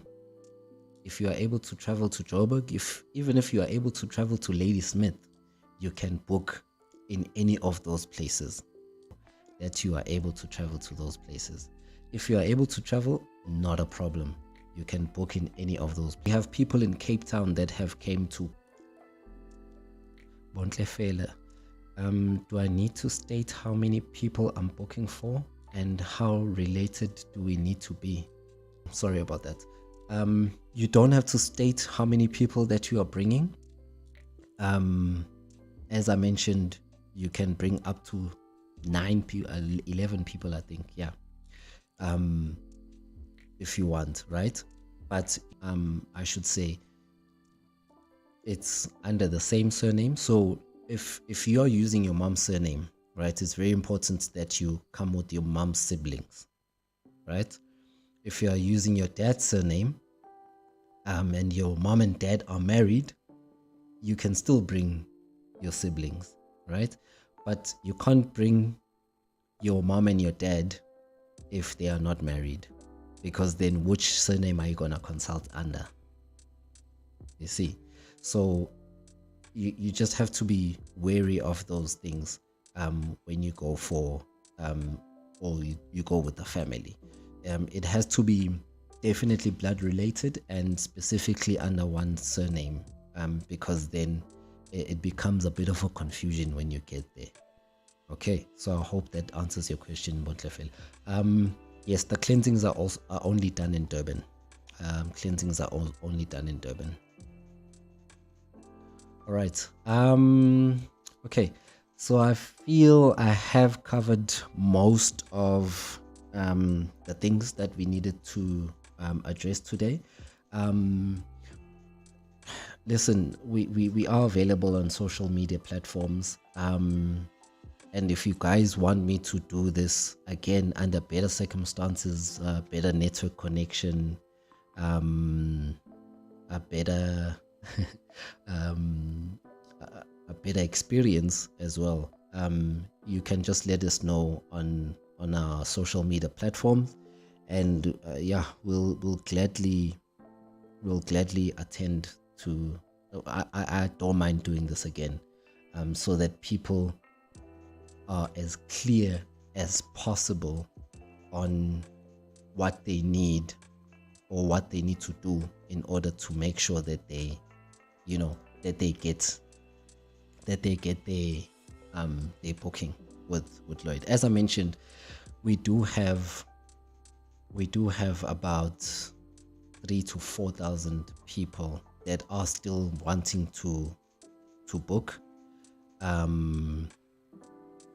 if you are able to travel to Joburg, even if you are able to travel to Ladysmith, you can book in any of those places that you are able to travel to those places. If you are able to travel, not a problem. You can book in any of those. We have people in Cape Town that have came to Bontlefele. Do I need to state how many people I'm booking for and how related do we need to be? Sorry about that. You don't have to state how many people that you are bringing. As I mentioned, you can bring up to 9 people, 11 people, I think. Yeah. If you want, right? But I should say it's under the same surname. So if you are using your mom's surname, right, it's very important that you come with your mom's siblings, right? If you are using your dad's surname, and your mom and dad are married, you can still bring your siblings, right? But you can't bring your mom and your dad if they are not married, because then which surname are you gonna consult under? You see, so you just have to be wary of those things when you go for or you go with the family. It has to be definitely blood related and specifically under one surname, because then it becomes a bit of a confusion when you get there. Okay, so I hope that answers your question, Bontlefel. Yes, the cleansings are only done in Durban. Cleansings are only done in Durban. All right. Okay, so I feel I have covered most of the things that we needed to address today. Listen, we are available on social media platforms. And if you guys want me to do this again under better circumstances, better network connection, a better a better experience as well, you can just let us know on our social media platforms, and yeah, we'll gladly attend to. I don't mind doing this again, so that people are as clear as possible on what they need or what they need to do in order to make sure that they, that they get their booking with Lloyd. As I mentioned, we do have about 3,000 to 4,000 people that are still wanting to book.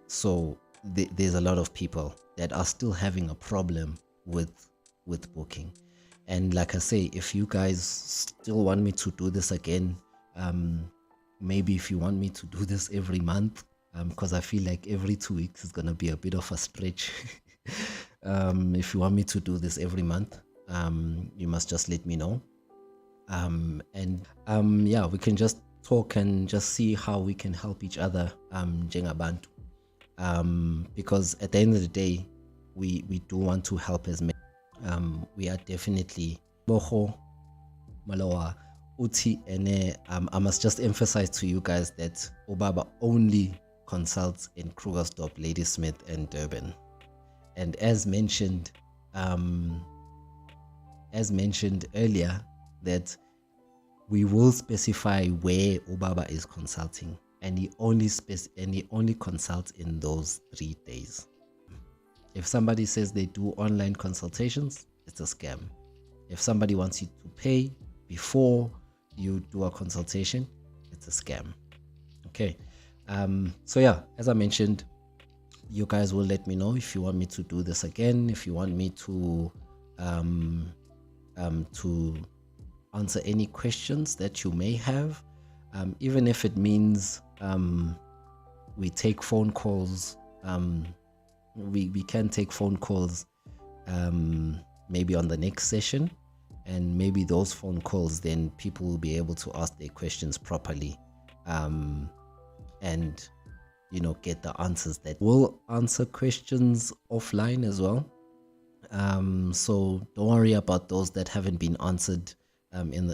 So there's a lot of people that are still having a problem with booking. And like I say, if you guys still want me to do this again, maybe if you want me to do this every month, because I feel like every 2 weeks is going to be a bit of a stretch. If you want me to do this every month, you must just let me know. Yeah, we can just talk and just see how we can help each other, njengabantu. Because at the end of the day, we do want to help as many. We are definitely Boho Malawa Uti, and I must just emphasize to you guys that Obaba only consults in Krugersdorp, Ladysmith, and Durban. And as mentioned earlier, that we will specify where Obaba is consulting, and he only consults in those 3 days. If somebody says they do online consultations, it's a scam. If somebody wants you to pay before you do a consultation, it's a scam. Okay. So yeah, as I mentioned, you guys will let me know if you want me to do this again, if you want me to answer any questions that you may have, even if it means we take phone calls. We can take phone calls maybe on the next session, and maybe those phone calls, then people will be able to ask their questions properly, and get the answers. That will answer questions offline as well. So don't worry about those that haven't been answered in